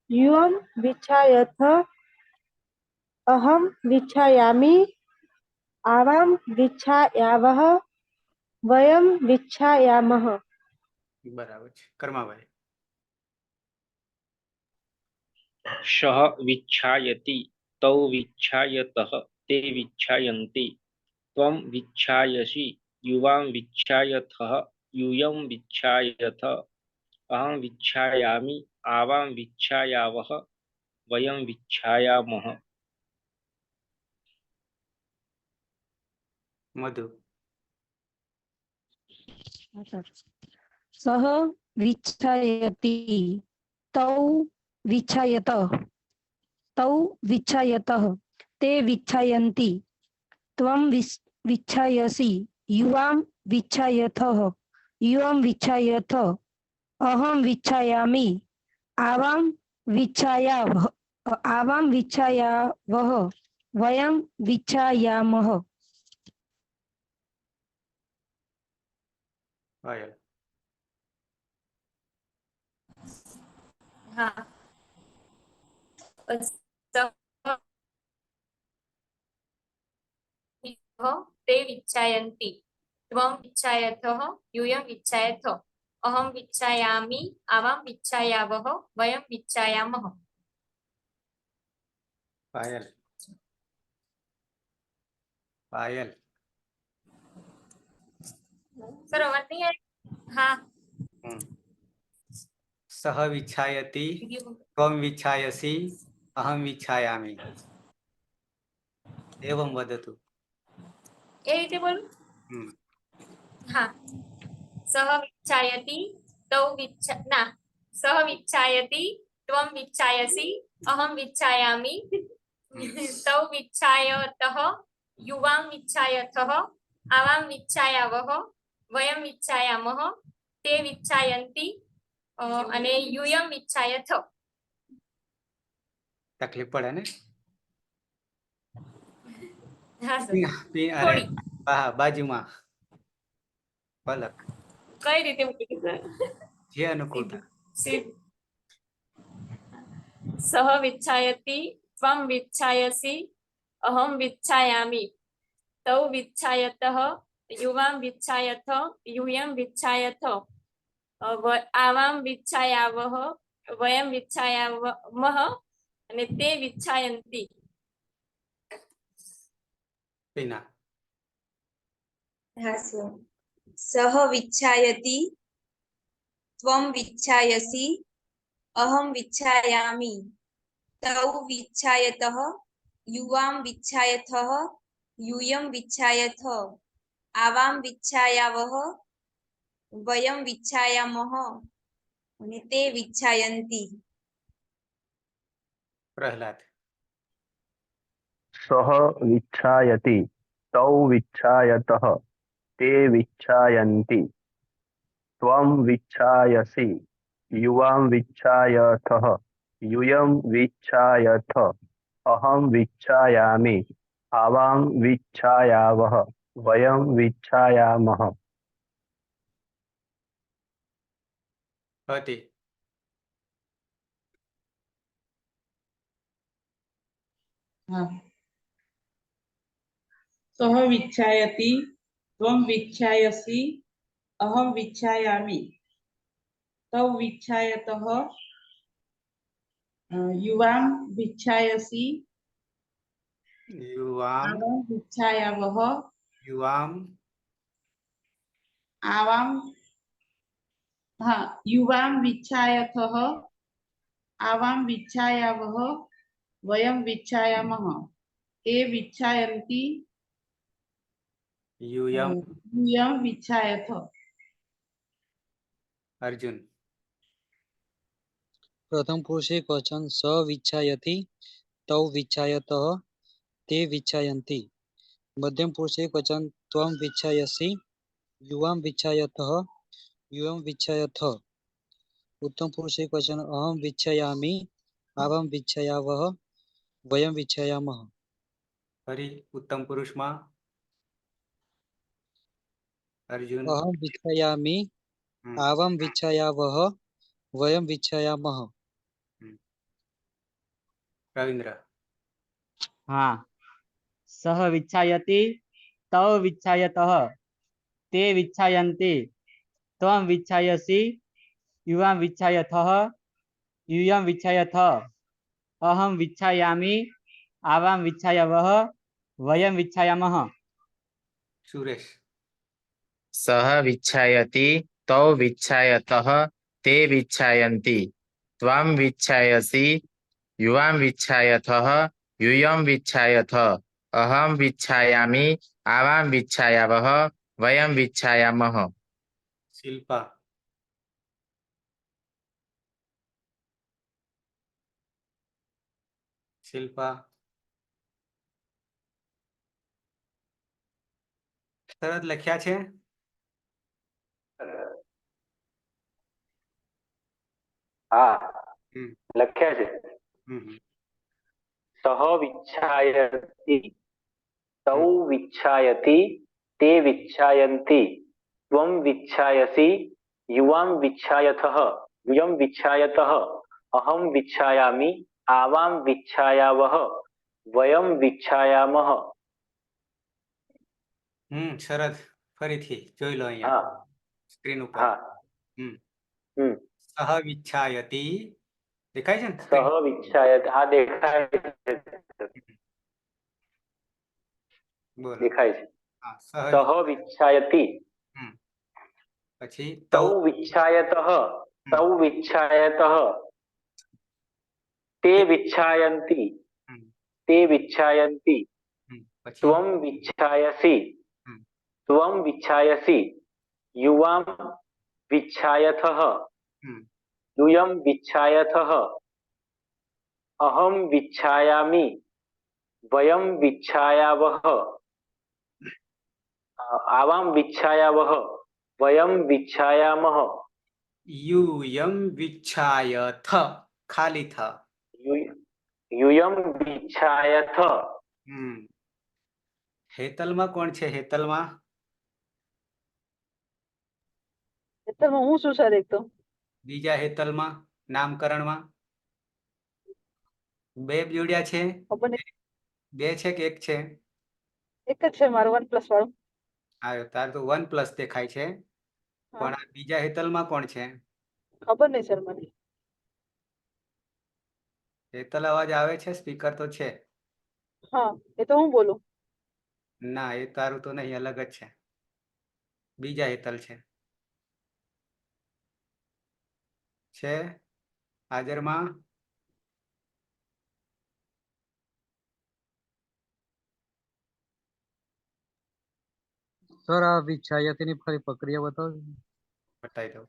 युवं विच्छायथ अहं विच्छायामि आवां विच्छायावः वयं विच्छायामः। બરાબર છે. કર્માભાઈ. सः विच्छायति तौ विच्छायतः ते विच्छायन्ति त्वं विच्छायसि युवां विच्छायथः यूयं विच्छायथ अहं विच्छायामि आवां विच्छायावः वयं विच्छायामः। મધુ. सः विच्छायति तौ विच्छायतः ते विच्छायन्ति त्वं विच्छायसि युवां विच्छायथः युवं विच्छायथ अहं विच्छायामि आवां विच्छायावः वयं विच्छायामः। પાયલ. हाँ ते विच्छायन्ति त्वं विच्छायथः यूयं विच्छायथ अहं विच्छायामि आवां विच्छायावः वयं विच्छायामः। પાયલ. પાયલ. सर आवाज नहीं है? हाँ હમ. સહ વિચ્છાયતિ ત્વં વિચ્છાયસि અહં વિચ્છાયામિ એવં વદતુ. ये रीते बोलूं? હમ हाँ सः विच्छायति सः विच्छायति त्वं विच्छायसि अहं विच्छायामि तौ विच्छायतः युवां विच्छायथः आवां विच्छायावः वयं विच्छायामः ते विच्छायन्ति અને યુયમ વિચ્છાયથ. તકલીફ પડે ને. હા સર. અરે થોડી. હા, બાજુમાં પલક કઈ રીતે મૂકી સર? જે અનુકૂળતા. સહ વિચ્છાયતિ ત્વં વિચ્છાયસि અહં વિચ્છાયામિ તૌ વિચ્છાયતઃ યુવાં વિચ્છાયથ यूयं विच्छायथ आवां विच्छायावः वयं विच्छायामः અને તે વિચ્છાયन्ति. પીના. हाँ सर। सः विच्छायति त्वं विच्छायसि अहं विच्छायामि तौ विच्छायतः युवां विच्छायथः यूयं विच्छायथ आवां विच्छायावः वयं विच्छायामः અને તે વિચ્છાયन्ति. પ્રહલાદ. सः विच्छायति तौ विच्छायतः ते विच्छायन्ति त्वं विच्छायसि युवां विच्छायथः यूयं विच्छायथ अहं विच्छायामि आवां विच्छायावः वयं विच्छायामः। હતી. हाँ। सः विच्छायति त्वं विच्छायसि अहं विच्छायामि तौ विच्छायतः युवां विच्छायसि યુવામ आवां विच्छायावः યુવામ आवां हाँ युवां विच्छायथः आवां विच्छायावः वयं विच्छायामः ते विच्छायन्ति यूयम यूयं विच्छायथ अर्जुन प्रथम पुरुषे क्वचन स विच्छायति तौ विच्छायतः ते विच्छायन्ति मध्यम पुरुषे क्वचन त्वं विच्छायसि युवां विच्छायतः युवं विच्छायथ उत्तम पुरुषे क्वचन अहं विच्छायामि आवां विच्छायावः वयं विच्छायामः फरी उत्तम पुरुष में अर्जुन अहं विच्छायामि आवां विच्छायावः वयं विच्छायामः रविंद्र हाँ सः विच्छायति तौ विच्छायतः ते विच्छायन्ति त्वं विच्छायसि युवां विच्छायथः यूयं विच्छायथ अहं विच्छायामि आवां विच्छायावः वयं विच्छायामः सुरेश सः विच्छायति तौ विच्छायतः ते विच्छायन्ति त्वं विच्छायसि युवां विच्छायथः यूयं विच्छायथ अहं विच्छायामि आवां विच्छायावः वयं विच्छायामः शिल्पा शिल्पा શરત લખ્યા છે હા હમ લખ્યા છે હમ સહ વિચ્છાયતિ તૌ વિચ્છાયતિ તે વિચ્છાયन्ति त्वं विच्छायसि युवां विच्छायथः यूयं विच्छायतः अहं विच्छायामि आवां विच्छायावः वयं विच्छायामः શરત ફરીથી જોઈ લો અહીંયા હા સ્ક્રીન ઉપર હા સહ વિચ્છાયતિ દેખાય છે ને સહ વિચ્છાયત હા દેખાય છે બોલો દેખાય છે હા સહ સહ વિચ્છાયતિ પછી તૌ વિચ્છાયતઃ તૌ વિચ્છાયતઃ તે વિચ્છાયन्ति તે વિચ્છાયन्ति પછી त्वं विच्छायसि त्वं विच्छायसि युवां विच्छायथः यूयं विच्छायथः अहं विच्छायामि वयं विच्छायावः आवां विच्छायावः वयं विच्छायामः यूयं विच्छायथ खाली थ यूयं विच्छायथ हेतल में कोण छे हेतल में ખેતરમાં હું શું સર એક તો बीजा हेतल में नामकरण में बे जोड़िया छे ખબર નહીં बे छे के एक छे એક જ છે મારું 1+ વાળું आयो तार तो 1+ देखाय छे पण आ बीजा हेतल में कोण छे ખબર નહીં સર મને हेतल अवाज आवे छे स्पीकर तो छे હા એ તો હું બોલું ना ए तारू तो नहीं अलग ज छे बीजा हेतल छे हाजर में सर आ विच्छायतिनी फरी प्रक्रिया बताओ बताई दो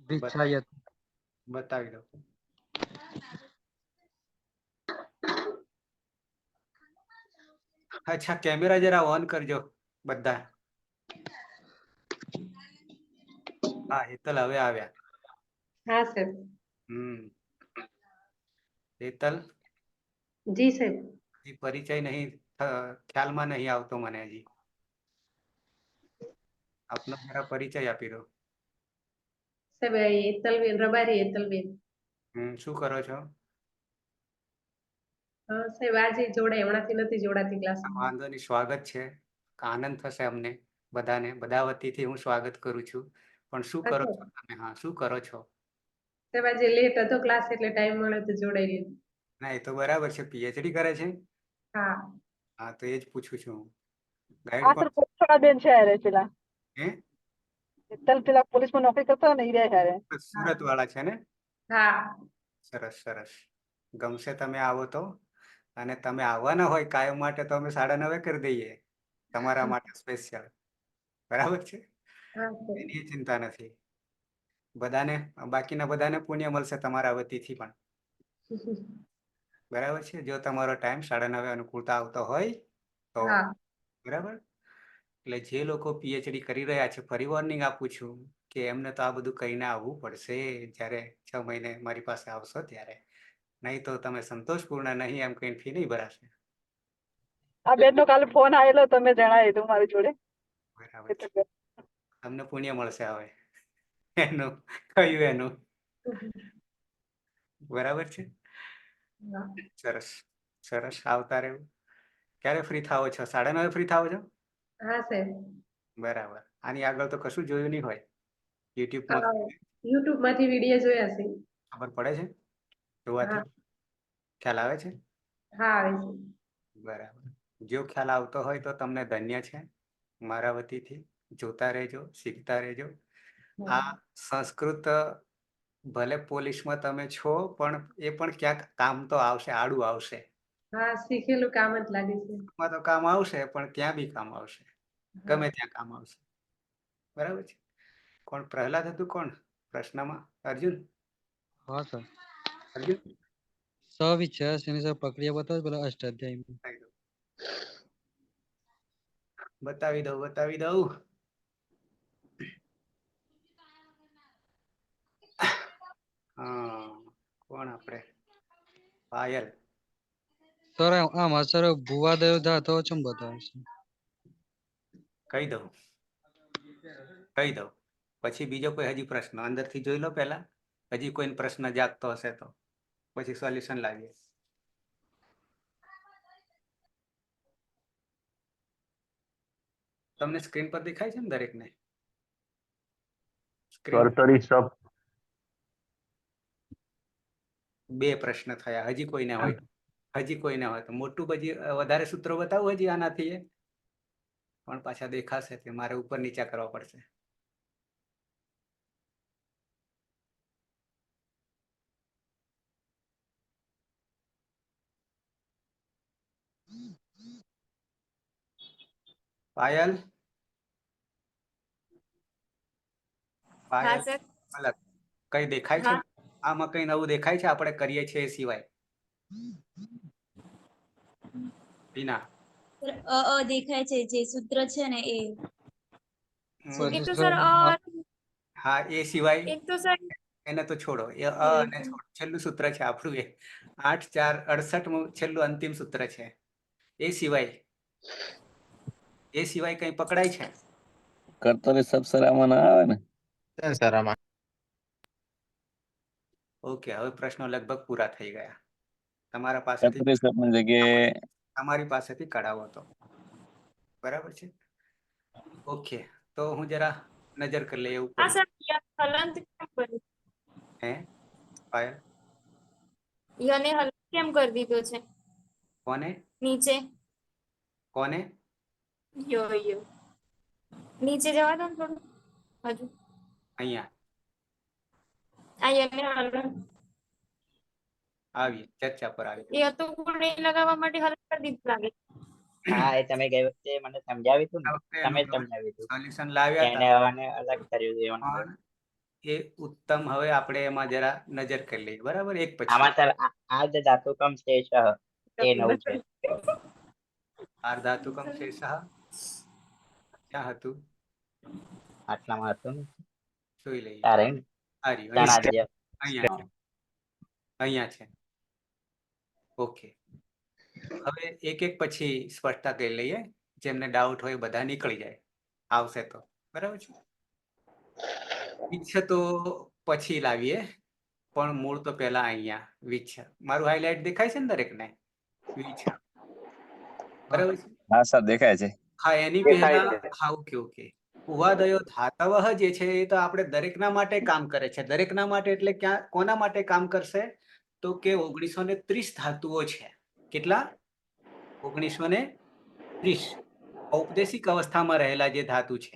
विच्छायत बतावी दो अच्छा कैमरा जरा ऑन करजो बधा हाँ हेतल हवे आव्या हाँ सर हेतल जी सर हजी परिचय नहीं ख्याल में नहीं आवतो मने हजी आपनो जरा परिचय आपी दो सर हेतलबेन रबारी हेतलबेन शू करो छो साहेब આજે જોડાય હમણાંથી નથી જોડાતી ક્લાસમાં વાંધો નહીં સ્વાગત છે આનંદ થશે અમને બધાને બધા વતીથી હું સ્વાગત કરું છું પણ શું કરો છો તમે હા શું કરો છો સાહેબ આજે લેટ હતો ક્લાસ એટલે ટાઈમ મળ્યો તો જોડાઈ લીધું ના એ તો બરાબર છે પીએચડી કરે છે હા હા તો એ જ પૂછું છું હું આ ગાઈડ સર કોણ પોલીસવાળા બેન છે હારે પેલા હે હેતલ પેલા પોલીસમાં નોકરી કરતા ને ઈ રહ્યા હારે સુરત વાળા છે ને હા સરસ સરસ. ગમશે તમે આવો તો. અને તમે આવવાના હોય કાયમ માટે તો અમે 9:30 કરી દઈએ તમારા માટે સ્પેશિયલ. બરાબર છે, હા સર. એની ચિંતા નથી. બધાને, બાકીના બધાને પુણ્ય મળશે તમારા વતીથી પણ. બરાબર છે, જો તમારો ટાઈમ 9:30 અનુકૂળતા આવતો હોય તો. હા. બરાબર. એટલે જે લોકો પીએચડી કરી રહ્યા છે, ફરી વોર્નિંગ આપું છું કે એમને તો આ બધું કરીને આવવું પડશે જ્યારે 6 મહિને મારી પાસે આવશો ત્યારે. નહીં તો તમે સંતોષપૂર્ણ નહીં એમ કઈ ફી નહીં ભરાશે. આ બેનનો કાલે ફોન આવેલો, તમે જણાવી દીધું મારી જોડે. બરાબર છે, તમને પુણ્ય મળશે હવે એનું કયું એનું. બરાબર છે, હા. સરસ સરસ. આવતા રહેવું. ક્યારે ફ્રી થાવો છો? 9:30 ફ્રી થાવો છો? હા સર. બરાબર. આની આગળ તો કશું જોયું નહીં હોય યુટ્યુબમાં. યુટ્યુબ માંથી વિડીયો જોયા છે. ખબર પડે છે જોવાથી? ખ્યાલ આવે છે? હા આવે છે. બરાબર. જો ખ્યાલ આવતો હોય તો તમને ધન્ય છે મારા વતીથી. જોતા રહેજો, શીખતા રહેજો. આ સંસ્કૃત ભલે પોલીસમાં તમે છો પણ એ પણ ક્યાંક કામ તો આવશે, આડું આવશે. હા શીખેલું કામ જ લાગે છે. માં તો કામ આવશે પણ ત્યાં બી કામ આવશે, ગમે ત્યાં કામ આવશે. બરાબર છે. કોણ પ્રહલાદ હતું? કોણ પ્રશ્નમાં? અર્જુન? હા સર. અર્જુન સવિચ્છાયની સર પ્રક્રિયા બતાવો પેલા અષ્ટાધ્યાયમાં. બતાવી દઉં, બતાવી દઉં. હા, કોણ આપણે? પાયલ. સર આમાં સર ભૂવાદય ધાતુઓ ચમ બતાવે છે? કહી દઉં, કહી દઉં. પછી બીજો કોઈ હજી પ્રશ્ન અંદરથી જોઈ લો પહેલા. હજી કોઈ પ્રશ્ન જાગતો હશે તો પછી સોલ્યુશન લાવીએ. તમને સ્ક્રીન પર દેખાય છે ને દરેકને? કર્તરી સપ. 2 પ્રશ્ન થયા. હજી કોઈને હોય, હજી કોઈને હોય તો મોટું બજી વધારે સૂત્રો બતાવું હજી આનાથી એ પણ પાછા દેખાશે તે મારે ઉપર નીચા કરવા પડશે. પાયલ, હા પાયલ સર. અલગ કઈ દેખાય છે? આમાં કઈ નવું દેખાય છે આપણે કરીએ છીએ એ સિવાય? બીના? અ દેખાય છે, જે સૂત્ર છે ને એ. એ તો સર હા, એ સિવાય એક તો સર એને તો છોડો. એ અને છોડો. છેલ્લું સૂત્ર છે આપણું એ 8, 4, 68 છેલ્લું અંતિમ સૂત્ર છે. એ સિવાય કઈ પકડાય છે? કર્તરી સબ સર આમાં ના આવે ને? સર આમાં. ઓકે, હવે પ્રશ્નો લગભગ પૂરા થઈ ગયા. તમારા પાસેથી કર્તરી સબની જગ્યાએ તમારી પાસેથી કઢાવો તો. બરાબર છે. ઓકે, તો હું જરા નજર કરી લઈએ ઉપર. હા સર હલંત કેમ કર્યું? હે પાયલ? યને હલંત કેમ કરી દીધો છે કોને? નીચે? કોને? યો નીચે જવા દો ને થોડું હજુ. અહીંયા આ યને હલંત આવીએ, ચર્ચા પર આવીએ. એ હતું પણ એ લગાવવા માટે હલંત કરી દીધું લાગે. હા એ તમે ગઈ વખતે મને સમજાવ્યું હતું ને, તમે જ સમજાવ્યું હતું. સોલ્યુશન લાવ્યા એને હતા અને અલગ કર્યું છે. પણ એ ઉત્તમ. હવે આપણે એમાં જરા નજર કરી લઈએ. બરાબર, એક પછી. આમાં સર આર્ધ ધાતુકમ શેષ એ નવું છે. આર્ધાતુકમ શેષ ક્યાં હતું? આટલામાં હતું ને? જોઈ લઈએ. તારે અહીંયા છે, અહીંયા છે. ઓકે, હવે એક એક પછી સ્પષ્ટતા કરી લઈએ. જેમને ડાઉટ હોય બધા નીકળી જાય આવશે તો. બરાબર છે. ઈચ્છે તો પછી લાવીએ પણ મૂળ તો પહેલા અહીંયા વિચ્છ. મારું હાઇલાઇટ દેખાય છે ને દરેકને? વિચ્છ. બરાબર છે. હા સર દેખાય છે. હા, એની પહેલા હા ઓકે ઓકે. ઉવાદયો ધાતવઃ જે છે એ તો આપણે દરેકના માટે કામ કરે છે. દરેકના માટે એટલે ક્યાં કોના માટે કામ કરશે? તો કે 1930 ધાતુઓ છે. કેટલા? 1930 ઔપદેશિક અવસ્થામાં રહેલા જે ધાતુ છે,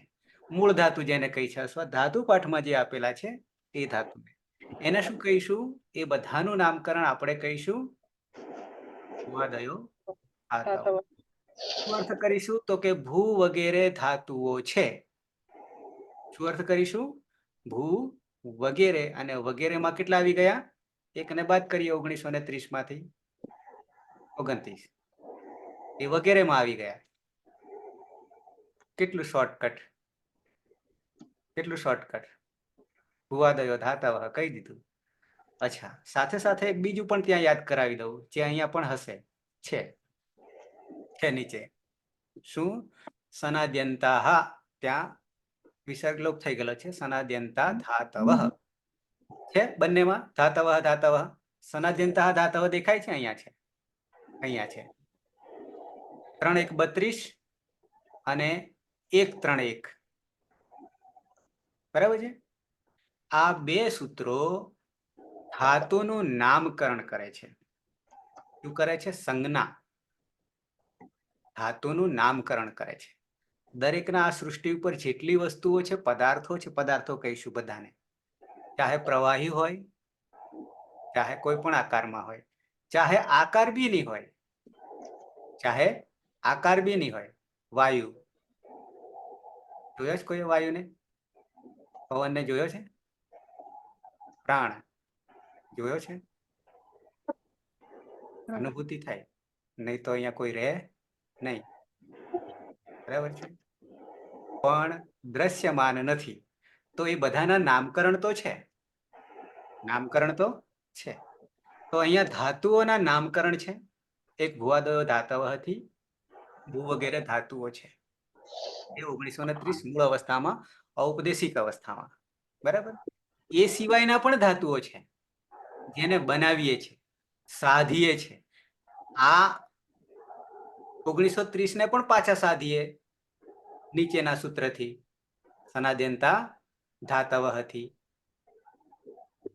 મૂળ ધાતુ જેને કહી છે, અથવા ધાતુ પાઠમાં જે આપેલા છે એ ધાતુ. એને શું કહીશું? એ બધાનું નામકરણ આપણે કહીશું ભૂવાદયો ધાતવ. શું અર્થ કરીશું? તો કે ભૂ વગેરે ધાતુઓ છે. શું અર્થ કરીશું? ભૂ વગેરે, અને વગેરેમાં કેટલા આવી ગયા? એકને બાદ કરીએ 1930 માંથી 29. એ વગેરેમાં આવી ગયા. કેટલું શોર્ટકટ, કેટલું શોર્ટકટ. ભૂવાદયો ધાતવ કહી દીધું. અચ્છા, સાથે સાથે એક બીજું પણ ત્યાં યાદ કરાવી દઉં, જે અહીંયા પણ હશે. છે નીચે. શું? સનાદ્યંતા. ત્યાં વિસર્ગ લોપ થઈ ગયેલો છે. સનાદ્યંતા ધાતવ છે બંનેમાં. ધાતવ ધાતવ. સનાદ્યંતા ધાતવ દેખાય છે? અહીંયા છે, અહીંયા છે. 3 1 32 અને 1 3 1. બરાબર છે. આ બે સૂત્રો ધાતુનું નામકરણ કરે છે. શું કરે છે? સંજ્ઞા. ધાતુનું નામકરણ કરે છે. દરેકના આ સૃષ્ટિ ઉપર જેટલી વસ્તુઓ છે, પદાર્થો છે, પદાર્થો કહીશું બધાને. ચાહે પ્રવાહી હોય, ચાહે કોઈ પણ આકારમાં હોય, ચાહે આકાર બી નહીં હોય, ચાહે આકાર બી નહીં હોય. વાયુ જોયો છે કોઈ? વાયુને, પવનને જોયો છે? પ્રાણ જોયો છે? અનુભૂતિ થાય, નહીં તો અહીંયા કોઈ રહે નહીં. બરાબર છે. પણ દ્રશ્યમાન નથી. તો એ બધાના નામકરણ તો છે, નામકરણ તો છે. તો અહીંયા ધાતુઓના નામકરણ છે. એક ભૂવાદયો ધાતવ હતી, ભૂ વગેરે ધાતુઓ છે. એ 1930 મૂળ અવસ્થામાં, ઔપદેશિક અવસ્થામાં. બરાબર. એ સિવાયના પણ ધાતુઓ છે, જેને બનાવીએ છીએ, સાધીએ છે. આ 1930 ને પણ પાછા સાધીએ નીચેના સૂત્રથી. સનાદ્યંતા ધાતવ હતી.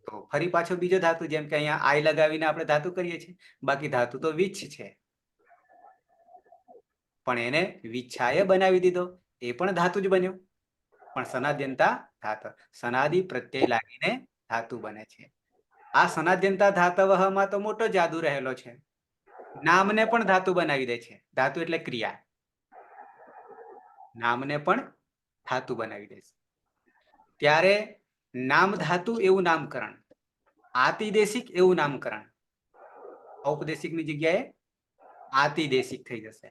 તો ફરી પાછો બીજો ધાતુ, જેમ કે અહીંયા આઈ લગાવીને આપણે ધાતુ કરીએ છીએ. બાકી ધાતુ તો વિચ્છ છે, પણ એને વિચ્છાએ બનાવી દીધો. એ પણ ધાતુ જ બન્યો, પણ સનાદ્યંતા ધાતવ. સનાદિ પ્રત્યય લાગીને ધાતુ બને છે. આ સનાદ્યંતા ધાતવમાં તો મોટો જાદુ રહેલો છે. નામને પણ ધાતુ બનાવી દે છે. ધાતુ એટલે ક્રિયા. નામને પણ ધાતુ બનાવી દે છે. ત્યારે નામ ધાતુ એવું નામકરણ, આતિદેશિક એવું નામકરણ. ઔપદેશિકની જગ્યાએ આતિદેશિક થઈ જશે.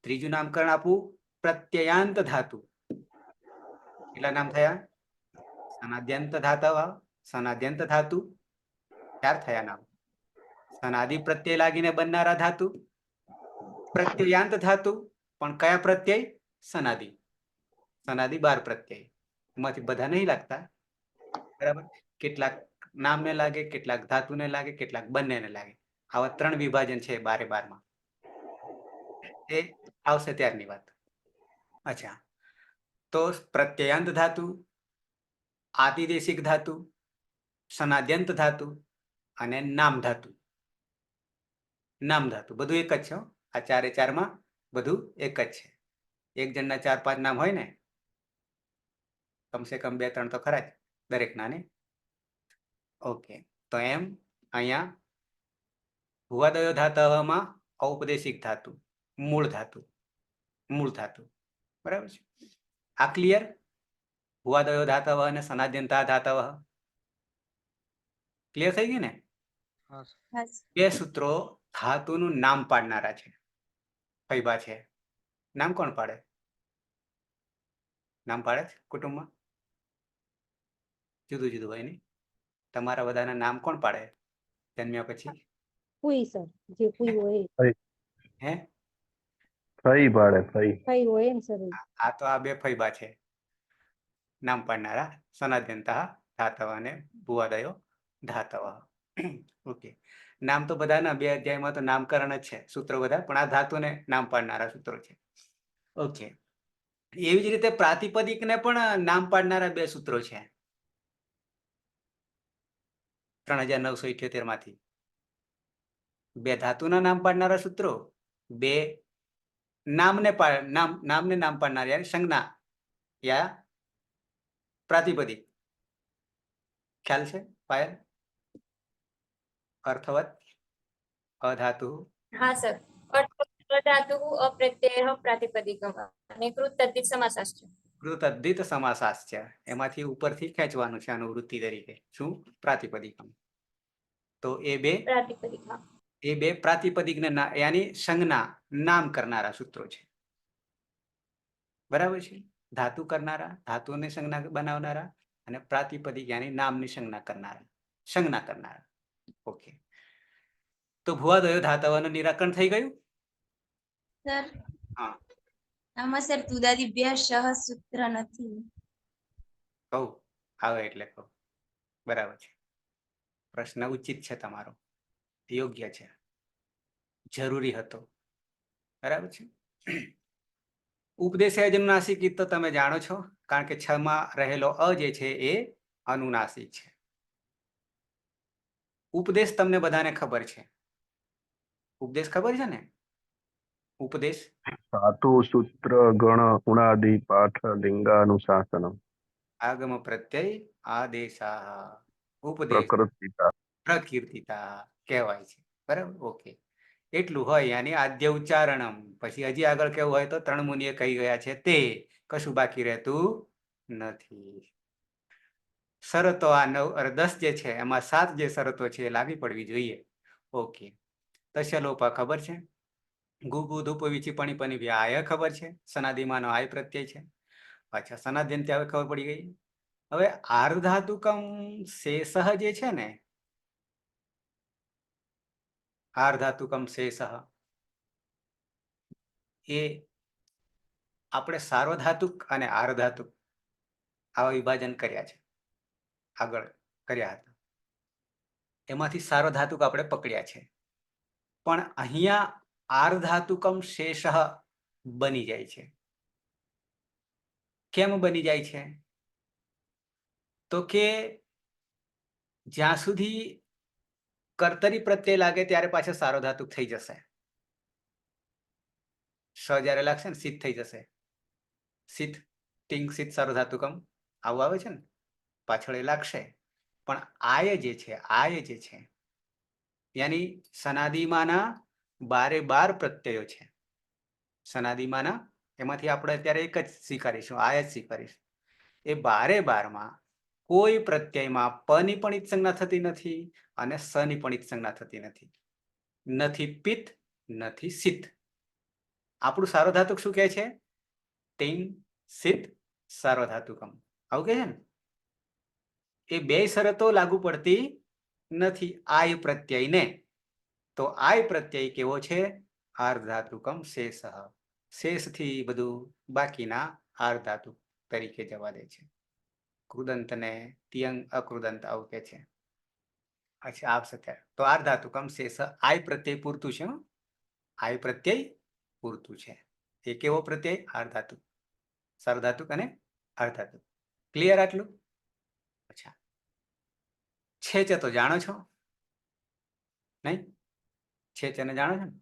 ત્રીજું નામકરણ આપવું પ્રત્યયાંત ધાતુ. કેટલા નામ થયા? સનાદ્યંત ધાતવ, સનાદ્યંત ધાતુ. 4 થયા નામ. સનાદિ પ્રત્યય લાગીને બનનારા ધાતુ. પ્રત્યયાંત ધાતુ, પણ કયા પ્રત્યય? સનાદિ. સનાદિ 12 પ્રત્યય. એમાંથી બધા નહીં લાગતા. બરાબર. કેટલાક નામને લાગે, કેટલાક ધાતુને લાગે, કેટલાક બંનેને લાગે. આવા 3 વિભાજન છે 12 એ આવશે ત્યારની વાત. અચ્છા, તો પ્રત્યયાંત ધાતુ, આતિદેશિક ધાતુ, સનાદ્યંત ધાતુ અને નામ ધાતુ. નામ ધાતુ બધું એક જ છે. આ 4 એ 4માં બધું એક જ છે. એક જણના 4 5 નામ હોય ને, કમસે કમ 2 3 તો ખરા જ દરેકના ને. ઓકે, તો એમ અહીંયા ભૂવાદયો ધાતવમાં ઔપદેશિક ધાતુ, મૂળ ધાતુ, મૂળ ધાતુ. બરાબર છે. આ ક્લિયર? ભૂવાદયો ધાતવ અને સનાદ્યંતા ધાતવ ક્લિયર થઈ ગયું ને? બે સૂત્રો ધાતુનું નામ પાડનારા છે. ફૈબા છે. નામ કોણ પાડે? નામ પાડે છે કુટુંબમાં? જુદું જુદું હોય ને. તમારા બધાના નામ કોણ પાડે જન્મ્યા પછી? ફુઈ સર, જે ફુઈ હોય હે? ફઈ પાડે, ફઈ. ફઈ હોય ને સર. આ તો આ બે ફૈબા છે નામ પાડનારા, સનાદ્યંતા ધાતવ અને ભૂવાદયો ધાતવ. ઓકે, નામ તો બધાના 2 અધ્યાયમાં તો નામકરણ જ છે સૂત્રો બધા, પણ આ ધાતુને નામ પાડનારા સૂત્રો છે. ઓકે, એવી જ રીતે પ્રાતિપદિકને પણ નામ પાડનારા 2 સૂત્રો છે 3978 માંથી. 2 ધાતુના નામ પાડનારા સૂત્રો, 2 નામને નામ પાડનારા, યાર સંજ્ઞા યા પ્રાતિપદિક ખ્યાલ છે પાયલ? અર્થવત અધાતુ હા સર. અધાતુ અપ્રત્યય પ્રાતિપદિકમ અને કૃત તદ્ધિત સમાસાશ્ચ. કૃત અદ્ધિત સમાસાસ છે, એમાંથી ઉપરથી ખેંચવાનું છે અનુવૃત્તિ તરીકે. શું? પ્રાતિપદિકમ. તો એ બે પ્રાતિપદિક. હા. એ બે પ્રાતિપદિકને યાની સંજ્ઞા નામ કરનારા સૂત્રો છે. બરાબર છે? ધાતુ કરનારા, ધાતુને સંજ્ઞા બનાવનારા, અને પ્રાતિપદિક યાની નામની સંજ્ઞા કરનારા. ઓકે. તો ભુવાદયો ધાતવનું નિરાકરણ થઈ ગયું. સર હા, આમાં સર તુદાદિભ્ય સહ સૂત્ર નથી. કહું આવે એટલે કહું. બરાબર છે, પ્રશ્ન ઉચિત છે તમારો, યોગ્ય છે, જરૂરી હતો. બરાબર છે. ઉપદેશ અનુનાસિક તો તમે જાણો છો, કારણ કે 6 માં રહેલો અ જે છે એ અનુનાસિક છે. ઉપદેશ તમને બધાને ખબર છે. ઉપદેશ ખબર છે ને? ઉપદેશ ધાતુ સૂત્ર ગણ ઉણાદિ પાઠ લિંગાનુશાસનમ આગમ પ્રત્યય આદેશા ઉપદેશ પ્રકૃતિતા પ્રકીર્તિતા કહેવાય છે. બરાબર. ઓકે. એટલું હોય યાની આદ્ય ઉચ્ચારણમ. પછી હજી આગળ કેવું હોય તો 3 મુનિએ કહી ગયા છે તે કશું બાકી રહેતું નથી. શરતો આ 9 અને 10 જે છે એમાં 7 જે શરતો છે એ લાગી પડવી જોઈએ. ઓકે. તસ્યલોપા ખબર છે. ગુગુ ધૂપ વિચી પણી પની વ્યાય ખબર છે. સનાદિમાનો આય પ્રત્યય છે. અચ્છા, સનાદ્યન ત્યાં ખબર પડી ગઈ. હવે આર્ધાતુકમ શેષ જે છે ને, આર્ધાતુકમ શેષ એ આપણે સાર્વધાતુક અને આર્ધાતુક આવા વિભાજન કર્યા છે, આગળ કર્યા હતા. એમાંથી સાર્વધાતુક આપણે પકડ્યા છે, પણ અહીંયા આર્ધાતુકમ શેષ બની જાય છે. કેમ બની જાય છે? તો કે જ્યાં સુધી કર્તરી પ્રત્યય લાગે ત્યારે પાછળ સાર્વધાતુક થઈ જશે. સ જ્યારે લાગશે ને સિદ્ધ થઈ જશે. સિદ્ધ ટિંગ સિદ્ધ સાર્વધાતુકમ આવું આવે છે ને, પાછળ એ લાગશે. પણ આય જે છે યાની સનાદિમાના 12 પ્રત્યયો છે. સનાદિમાના એમાંથી આપણે અત્યારે એક જ સ્વીકારીશું, આય જ સ્વીકારીશું. એ 12 કોઈ પ્રત્યયમાં પની પણ ઈત્સંજ્ઞા થતી નથી અને સની પણ ઈત્સંજ્ઞા થતી નથી. નથી પિત્ત નથી સિદ્ધ. આપણું સાર્વધાતુક શું કહે છે? ટિંગ સિદ્ધ સાર્વધાતુકમ આવું કહે છે ને. એ બે શરતો લાગુ પડતી નથી આય પ્રત્યયને. તો આય પ્રત્યય કેવો છે? આર્ધાતુકમ શેષ. શેષથી બધું બાકીના આર્ધાતુક તરીકે જવા દે છે. કૃદંત ને તિયંગ અકૃદંત આવું કે છે. અચ્છા, આપ સત્ય. તો આર્ધાતુકમ શેષ આય પ્રત્યય પૂરતું છે. આય પ્રત્યય પૂરતું છે. એ કેવો પ્રત્યય? આર્ધાતુક. સાર્વધાતુક અને અર્ધાતુક. ક્લિયર આટલું? અચ્છા, છેચ તો જાણો છો નહીં? છેચને જાણો છો ને?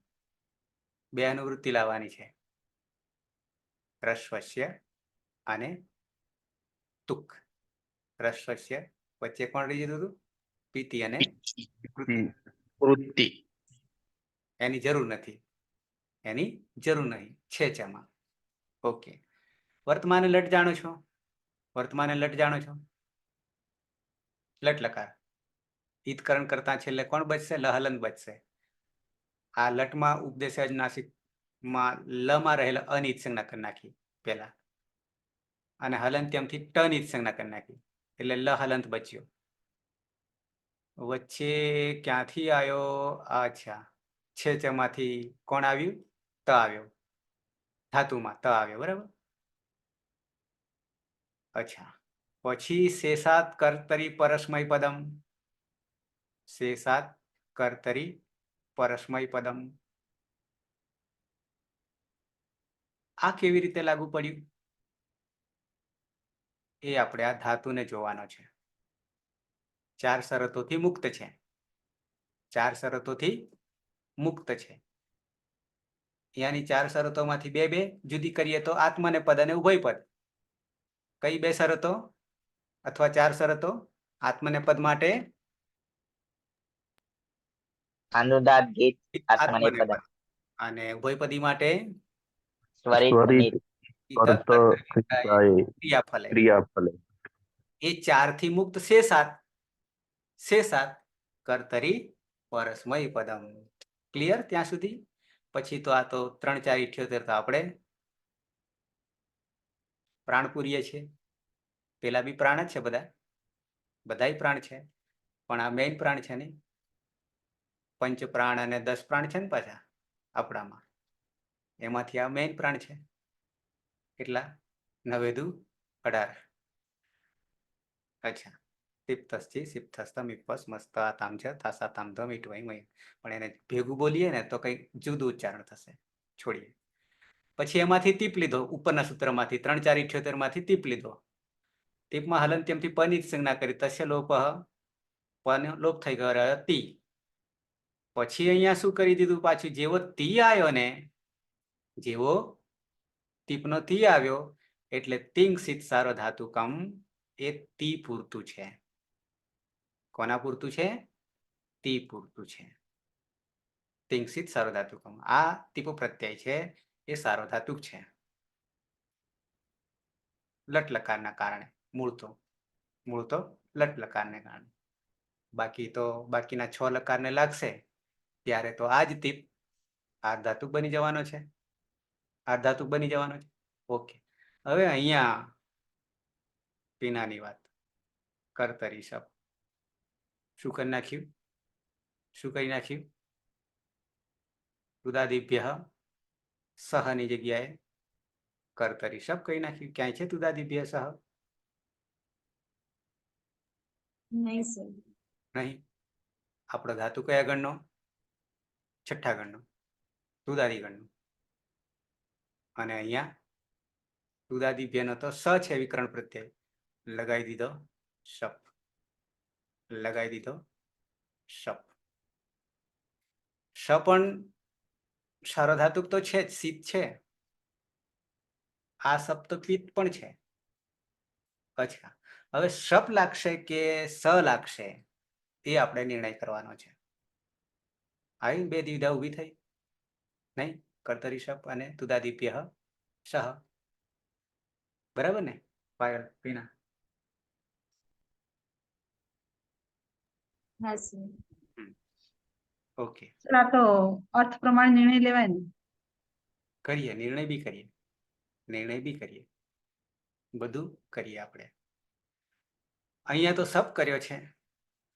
2 અનુવૃત્તિ લાવવાની છે, રસ્વસ્ય અને તુક. રસ્વસ્ય વચ્ચે કોણ રહી જતું હતું? પીતિ અને વૃત્તિ. એની જરૂર નથી, એની જરૂર નહીં છેચમાં. ઓકે. વર્તમાન લટ જાણો છો? વર્તમાન લટ જાણો છો? લટ લકાર. ઈતકરણ કરતા છેલ્લે કોણ બચશે? લહલન બચશે. આ લટમાં ઉપદેશ નાસિકમાં લમાં રહેલા અનિત સંજ્ઞા કરી નાખી પેલા, અને હલંત્યમથી ટનિત સંજ્ઞા કરી નાખી એટલે લ હલંત બચ્યો. વચ્ચે ક્યાંથી આવ્યો? અચ્છા, છેચમાંથી કોણ આવ્યું? ત આવ્યો. ધાતુમાં ત આવ્યો. બરાબર. અચ્છા, પછી શેષાત કર્તરી પરસ્મય પદમ. શેષાત કર્તરી પરસ્મય પદમ. આ કેવી રીતે લાગુ પડ્યું? એ આપણે આ ધાતુને જોવાનો છે. 4 શરતોથી મુક્ત છે. 4 શરતોથી મુક્ત છે. યાની 4 શરતોમાંથી 2 જુદી કરીએ તો આત્મને પદ અને ઉભય પદ. કઈ 2 શરતો અથવા 4 શરતો? આત્મનેપદ માટે અનુદાત ગીત આત્મનેપદ આત્મનેપદ અને ઉભયપદી માટે સ્વરિત સ્વરિત નીત અર્થ ક્રિયાએ ક્રિયાફલે. ક્રિયાફલે એ 4 થી મુક્ત શેષાત કર્તરી પરસ્મય પદમ. ક્લિયર ત્યાં સુધી? પછી તો આ તો 3 4 78 તો આપણે પ્રાણ પૂરીએ છીએ. પેલા બી પ્રાણ જ છે, બધાય પ્રાણ છે, પણ આ મેઇન પ્રાણ છે ને, પંચ પ્રાણ અને 10 પ્રાણ છે ને પાછા આપણામાં, એમાંથી આ મેઇન પ્રાણ છે. કેટલા? 9 દુ 18. અચ્છા. તિપ્તસ્થી સિપ્તસ્તમ ઇપસ મસ્તા તામ છે તાસા તામ ધમ ઇટવાય મય. પણ એને ભેગું બોલીએ ને તો કંઈક જુદું ઉચ્ચારણ થશે. છોડીએ. પછી એમાંથી તીપ લીધો, ઉપરના સૂત્રમાંથી 3 4 78 માંથી તીપ લીધો. તીપમાં હલંત્યમથી પની સંજ્ઞા કરી, તસ્ય લોપ, પન લોપ થઈ ગયો તી. પછી અહીંયા શું કરી દીધું પાછું? જેવો તી આવ્યો ને, જેવો તીપનો તી આવ્યો એટલે તિંગ સિત સારો ધાતુ કમ, એ તી પૂરતું છે. કોના પૂરતું છે? તી પૂરતું છે. તિંગસિત સાર્વધાતુકમ. આ તીપો પ્રત્યય છે, એ સાર્વધાતુક છે. લટ લકારના કારણે. મૂળ તો લટ લકારને કારણે. બાકી તો બાકીના 6 લકારને લાગશે ત્યારે તો આ જ તીપ આર્ધાતુક બની જવાનો છે. આર્ધાતુક બની જવાનો છે. ઓકે. હવે અહીંયા પીનાની વાત. કર્તરી શબ્દ શું કરી નાખ્યું? શું કરી નાખ્યું? તુદાદિભ્ય સહની જગ્યાએ કર્તરી શબ્દ કરી નાખ્યું. ક્યાંય છે તુદાદિભ્ય સહ? નહીં સર. નહીં. આપણો ધાતુ કયા ગણનો? છઠ્ઠા ગણનો, તુદાદી ગણનો. અને અહીંયા તુદાદિભ્યનો તો સ છે વિકરણ પ્રત્યય, લગાવી દીધો શપ. લગાવી દીધો શપ. શ પણ સાર્વધાતુક તો છે જ, શીત છે. આ શબ્દ તો પિત્ત પણ છે. અચ્છા. હવે શપ લાગશે કે સ લાગશે એ આપણે નિર્ણય કરવાનો છે. આવી 2 દ્વિધા ઊભી થઈ નહીં? કર્તરી શપ અને તુદાદિભ્ય સહ. બરાબર ને પાયલ, પીના? હા સર. ઓકે. આ તો અર્થ પ્રમાણે નિર્ણય લેવાય ને. કરીએ, નિર્ણય બી કરીએ, બધું કરીએ આપણે. અહીંયા તો સપ કર્યો છે.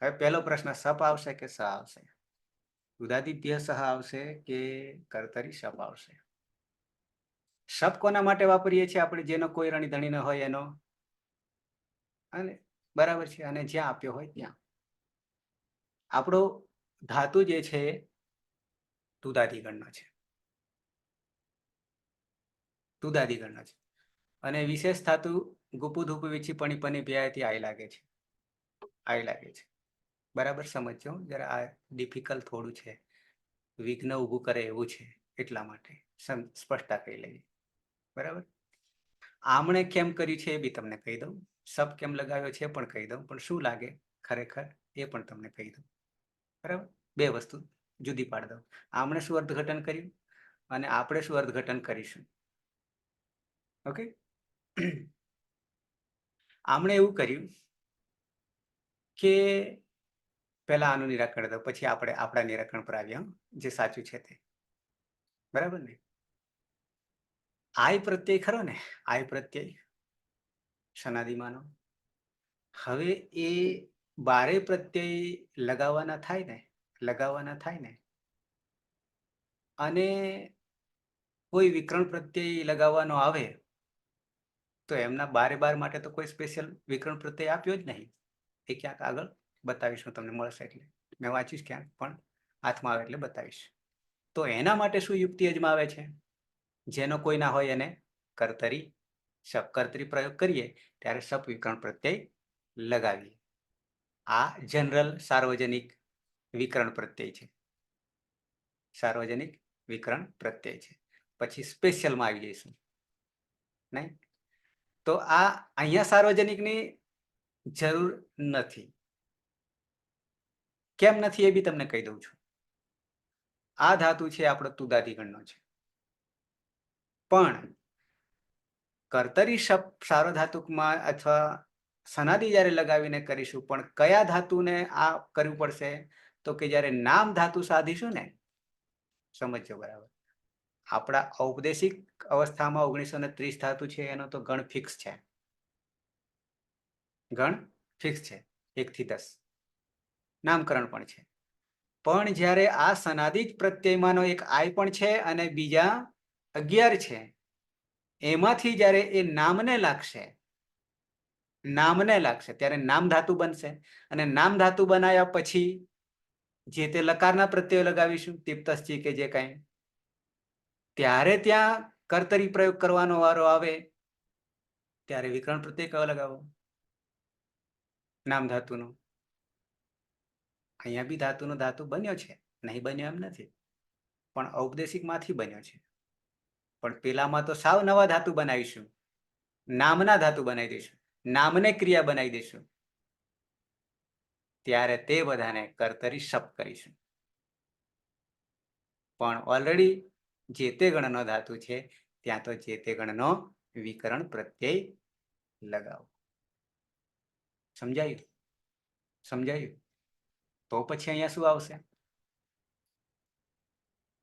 હવે પહેલો પ્રશ્ન, સપ આવશે કે સ આવશે? તુદાદિભ્ય સહ આવશે કે કર્તરી શપ આવશે? શપ કોના માટે વાપરીએ છીએ આપણે? જેનો કોઈ રણી ધણી ન હોય એનો. અને બરાબર છે. અને જ્યાં આપ્યો હોય ત્યાં. આપણો ધાતુ જે છે તુદાદિગણનો છે. તુદાદિગણનો છે. અને વિશેષ ધાતુ ગુપુ ધુપુ વિછી પણી પની ભ્યાયથી આઈ લાગે છે. આઈ લાગે છે. બરાબર સમજો. જરા આ ડિફિકલ્ટ થોડું છે, વિઘ્ન ઊભું કરે એવું છે, એટલા માટે સ્પષ્ટતા કહી લઈએ. બરાબર. આમણે કેમ કર્યું છે એ બી તમને કહી દઉં. સપ કેમ લગાવ્યો છે પણ કહી દઉં. પણ શું લાગે ખરેખર એ પણ તમને કહી દઉં. બરાબર. 2 વસ્તુ જુદી પાડી દઉં. આમણે શું અર્થઘટન કર્યું અને આપણે શું અર્થઘટન કરીશું. ઓકે. આમણે એવું કર્યું કે પહેલા આનું નિરાકરણ દઉં, પછી આપણે આપણા નિરાકરણ પર આવ્યા જે સાચું છે તે. બરાબર ને? આય પ્રત્યય ખરો ને, આય પ્રત્યય શનાદિમાનો. હવે એ 12 પ્રત્યય લગાવવાના થાય ને અને કોઈ વિકરણ પ્રત્યય લગાવવાનો આવે તો એમના 12 માટે તો કોઈ સ્પેશિયલ વિકરણ પ્રત્યય આપ્યો જ નહીં. એ ક્યાંક આગળ બતાવીશું, તમને મળશે એટલે. મેં વાંચ્યું ક્યાંક, પણ હાથમાં આવે એટલે બતાવીશ. તો એના માટે શું યુક્તિ અજમાવે છે? જેનો કોઈ ના હોય એને કર્તરી શપ, કર્તરી પ્રયોગ કરીએ ત્યારે શપ વિકરણ પ્રત્યય લગાવીએ. આ જનરલ સાર્વજનિક વિકરણ પ્રત્યય છે. સાર્વજનિક વિકરણ પ્રત્યય છે. પછી સ્પેશિયલમાં આવી જઈશું નહીં? તો આ અહીંયા સાર્વજનિકની જરૂર નથી. કેમ નથી એ બી તમને કહી દઉં છું. આ ધાતુ છે આપણો તુદાદિગણનો છે, પણ કર્તરી સાર્વધાતુકમાં અથવા સનાદિ જ્યારે લગાવીને કરીશું, પણ કયા ધાતુને આ કરવું પડશે? તો કે જ્યારે નામ ધાતુ સાધીશું ને, સમજો બરાબર. આપણા ઔપદેશિક અવસ્થામાં 1930 ધાતુ છે એનો તો ગણ ફિક્સ છે, ગણ ફિક્સ છે 1 થી 10. નામકરણ પણ છે. પણ જ્યારે આ સનાદિજ પ્રત્યયમાંનો એક આય પણ છે અને બીજા 11 છે, એમાંથી જ્યારે એ નામને લાગશે ત્યારે નામ ધાતુ બનશે. અને નામ ધાતુ બનાવ્યા પછી જે તે લકારના પ્રત્યય લગાવીશું, તિપ્તસ્થી કે જે કાંઈ, ત્યારે ત્યાં કર્તરી પ્રયોગ કરવાનો વારો આવે ત્યારે વિકરણ પ્રત્યય કયો લગાવો? નામ ધાતુનો. અહીંયા બી ધાતુનો ધાતુ બન્યો છે, નહીં બન્યો એમ નથી, પણ ઔપદેશિક માંથી બન્યો છે. પણ પેલામાં તો સાવ નવા ધાતુ બનાવીશું, નામના ધાતુ બનાવી દઈશું, નામને ક્રિયા બનાવી દઈશું, ત્યારે તે બધાને કર્તરી શપ કરીશું. પણ ઓલરેડી જે તે ગણનો ધાતુ છે ત્યાં તો જે તે ગણનો વિકરણ પ્રત્યય લગાવો. સમજાયું? સમજાયું? તો પછી અહીંયા શું આવશે?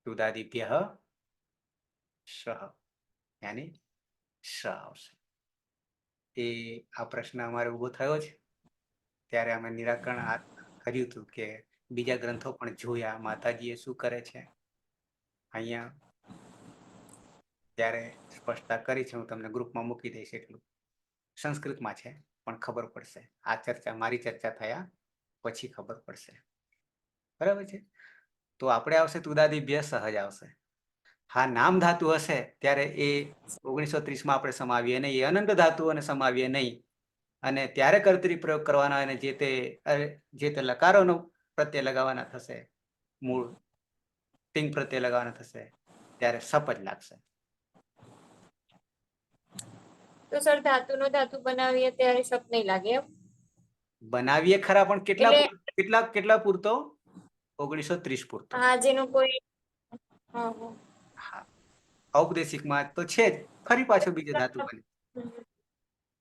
તુદાદિભ્યઃ સહ, યાની સ આવશે. એ આ પ્રશ્ન અમારે ઉભો થયો છે ત્યારે અમે નિરાકરણ કર્યું હતું કે બીજા ગ્રંથો પણ જોયા, માતાજીએ શું કરે છે. અહીંયા ત્યારે સ્પષ્ટતા કરી છે, હું તમને ગ્રુપમાં મૂકી દઈશ. એટલું સંસ્કૃતમાં છે પણ ખબર પડશે. આ ચર્ચા મારી ચર્ચા થયા પછી ખબર પડશે. બરાબર છે? તો આપણે આવશે તુદાદિભ્ય સહજ આવશે. હા, નામ ધાતુ હશે ત્યારે એ 1930માં આપણે સમાવીએ નહીં, એ અનંત ધાતુઓને સમાવીએ નહીં, અને ત્યારે કર્તરી પ્રયોગ કરવાના અને જે તે લકારોનો પ્રત્યય લગાવવાના થશે, મૂળ ટિંગ પ્રત્યય લગાવવાના થશે, ત્યારે સપ જ લાગશે. તો સર ધાતુનો ધાતુ બનાવીએ ત્યારે શપ નહીં લાગે એમ? બનાવીએ ખરા, પણ એટલે કેટલા પૂરતો? 1930 પૂરતો. હા, જેનું કોઈ હા, ઔપદેશિકમાં તો છે જ, ફરી પાછો બીજો ધાતુ બને.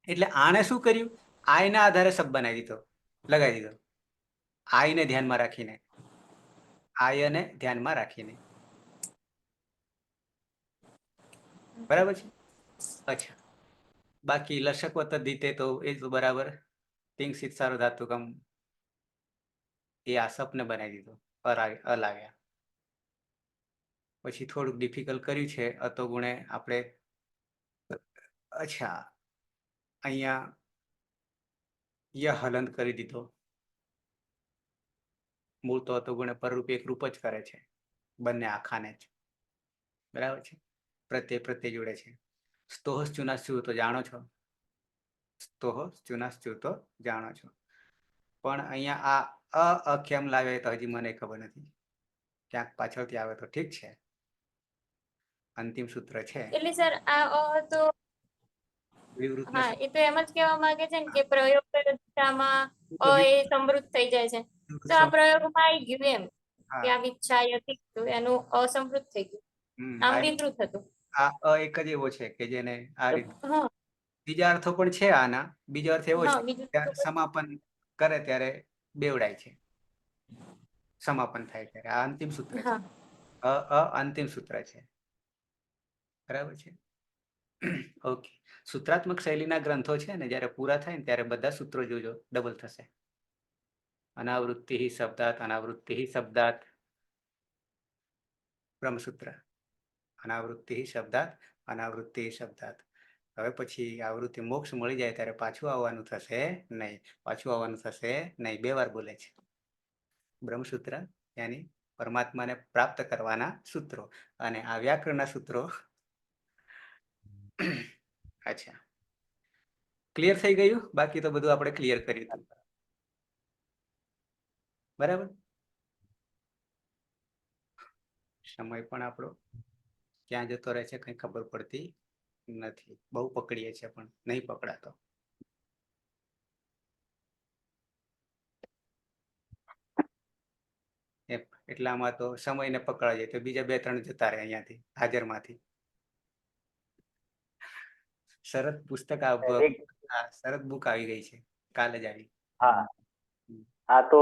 એટલે આણે શું કર્યું? આયના આધારે શબ્દ બનાવી દીધો, લગાવી દીધો. આયને ધ્યાનમાં રાખીને, આયને ધ્યાનમાં રાખીને. બરાબર છે? અચ્છા, બાકી લશકવત દીતે તો એ તો બરાબર. તિંગ સિત સારો ધાતુકમ એ આ સપને બનાવી દીધો, અલાવ્યા. પછી થોડુંક ડિફિકલ્ટ કર્યું છે અતો ગુણે આપણે. અચ્છા, અહીંયા ય હલંત કરી દીધો. મૂળ તો અતો ગુણે પરરૂપ એક રૂપ જ કરે છે, બંને આખાને જ. બરાબર છે? પ્રત્યય જોડે છે. સ્તોહ ચુનાસ્યુ તો જાણો છો, સ્તોહ ચુનાસ્યુ તો જાણો છો. પણ અહીંયા આ કેમ લાવે તો હજી મને ખબર નથી. ક્યાંક પાછળથી આવે તો ઠીક છે. અંતિમ સૂત્ર છે. એટલે સર આ તો હા, એ તો એમ જ કહેવા માંગે છે ને કે પ્રયોગમાં એ સમૃદ્ધ થઈ જાય છે. તો આ પ્રયોગમાં આવી ગયું એમ કે આ વિચ્છાયતી એનું અસમૃદ્ધ થઈ ગયું, આમ વિકૃત હતું. આ એક જ એવો છે કે જેને આ રીતે બીજા અર્થો પણ છે આના. બીજો અર્થ એવો છે કે સમાપન કરે ત્યારે બેવડાય છે, સમાપન થાય ત્યારે. આ અંતિમ સૂત્ર છે, અંતિમ સૂત્ર છે. બરાબર છે? ઓકે. સૂત્રાત્મક શૈલીના ગ્રંથો છે ને, જ્યારે પૂરા થાય ને ત્યારે બધા સૂત્રો જોજો ડબલ થશે. અનાવૃત્તિ શબ્દાત, અનાવૃત્તિ શબ્દાત, બ્રહ્મસૂત્ર. અનાવૃત્તિ શબ્દાત, અનાવૃત્તિ શબ્દાત. હવે પછી આવૃત્તિ મોક્ષ મળી જાય ત્યારે પાછું આવવાનું થશે નહીં, પાછું આવવાનું થશે નહીં. 2 વાર બોલે છે. બ્રહ્મસૂત્ર યાની પરમાત્માને પ્રાપ્ત કરવાના સૂત્રો, અને આ વ્યાકરણના સૂત્રો. અચ્છા, ક્લિયર થઈ ગયું? બાકી તો બધું આપણે ક્લિયર કર્યું હતું. બરાબર? સમય પણ આપણો ક્યાં જતો રહે છે કઈ ખબર પડતી નથી. બહુ પકડીએ છીએ પણ નહીં પકડાતો. એટલામાં તો સમયને પકડાઈ જાય તો બીજા 2-3 જતા રહે અહીંયાથી હાજરમાંથી. શરત પુસ્તક શરત બુક આવી ગઈ છે, કાલે જ આવી. હા હા, તો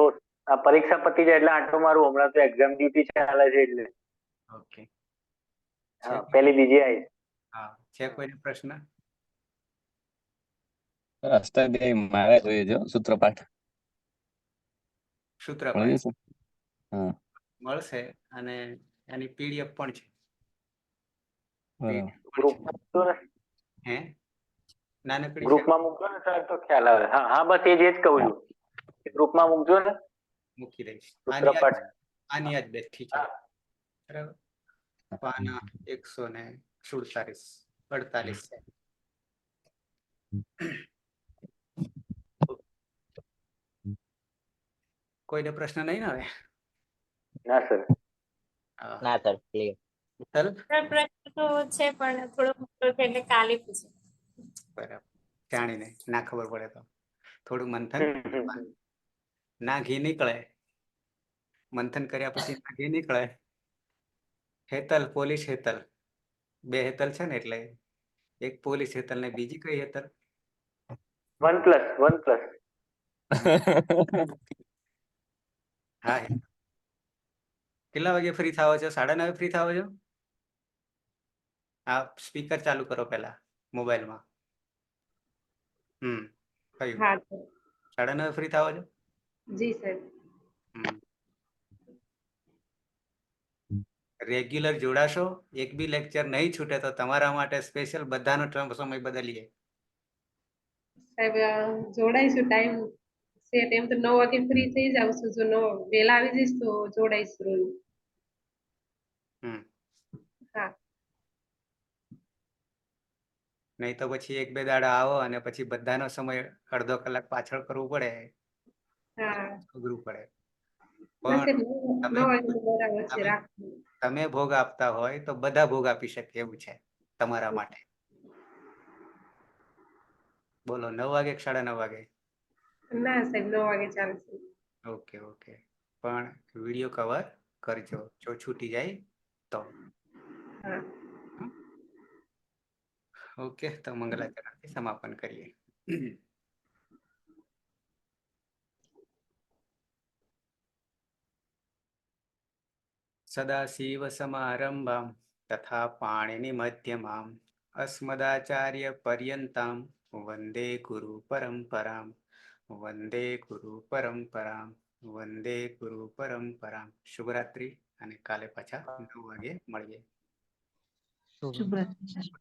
આ પરીક્ષા પતી જાય એટલે આંટો મારું. હમણાં તો એક્ઝામ ડ્યુટી ચાલે છે એટલે. ઓકે. હા, પેલી બીજી આવી. હા, છે કોઈને પ્રશ્ન? અષ્ટાધ્યાયી મારે જોઈએ જો સૂત્રપાઠ સૂત્રપાઠ મળ્યું છે? હા મળશે અને એની PDF પણ છે. બરાબર. ગ્રુપમાં મૂકજો ને, હે નાનકડી છે, ગ્રુપમાં મૂકજો ને સર, તો ખ્યાલ આવે. હા હા, બસ એ જ કહું છું. ગ્રુપમાં મૂકજો ને મૂકી દઈશ. સૂત્રપાઠ. આની જ બેઠી છે. બરાબર. પાના 147-48 છે. કોઈને પ્રશ્ન નહીં ને હવે? ના સર. ના સર, ક્લિયર. ચાલો. પ્રશ્ન તો છે પણ થોડો મોટો છે એટલે કાલે પૂછે. બરાબર, જાણીને ના ખબર પડે તો થોડું મંથન. ના ઘી નીકળે, મંથન કર્યા પછી ના ઘી નીકળે. હેતલ, પોલીસ હેતલ, 2 હેતલ છે ને, એટલે એક પોલીસ હેતલ ને બીજી કઈ હેતલ? OnePlus. હા, કેટલા વાગે ફ્રી થાવો છો? 9:30 ફ્રી થાવો છો? આ સ્પીકર ચાલુ કરો પેલા મોબાઈલમાં. કયું? હા સર. 9:30 ફ્રી થાવો છો? જી સર. રેગ્યુલર જોડાશો, એક બી લેક્ચર નહીં છૂટે તો તમારા માટે સ્પેશિયલ બધાનો સમય બદલીએ. સાહેબ જોડાઈશું. ટાઈમ સેટ એમ તો 9 વાગે ફ્રી થઈ જાવ છું. જો વહેલા આવી જઈશ તો જોડાઈશું રોજ. હા. નહીં તો પછી 1-2 દાડા આવો અને પછી બધાનો સમય અડધો કલાક પાછળ કરવું પડે, હા. અઘરું પડે. ના પણ સાહેબ 9 વાગે તો બરાબર છે, રાખો. તમે ભોગ આપતા હોય તો બધા ભોગ આપી શકે એવું છે તમારા માટે. બોલો, 9 વાગે કે 9:30 વાગે? ના સાહેબ, 9 વાગે ચાલશે. ઓકે ઓકે, પણ વિડીયો કવર કરજો જો છૂટી જાય તો. હા. ઓકે, તો મંગલાચરણથી સમાપન કરીએ. સદાશિવ સમારંભામ તથા પાણિનિ મધ્યમામ અસ્મદાચાર્ય પર્યંતામ વંદે ગુરુ પરંપરામ. વંદે ગુરુ પરંપરામ. વંદે ગુરુ પરંપરામ. શુભરાત્રી અને કાલે પાછા 9 વાગે મળીએ. શુભરાત્રી.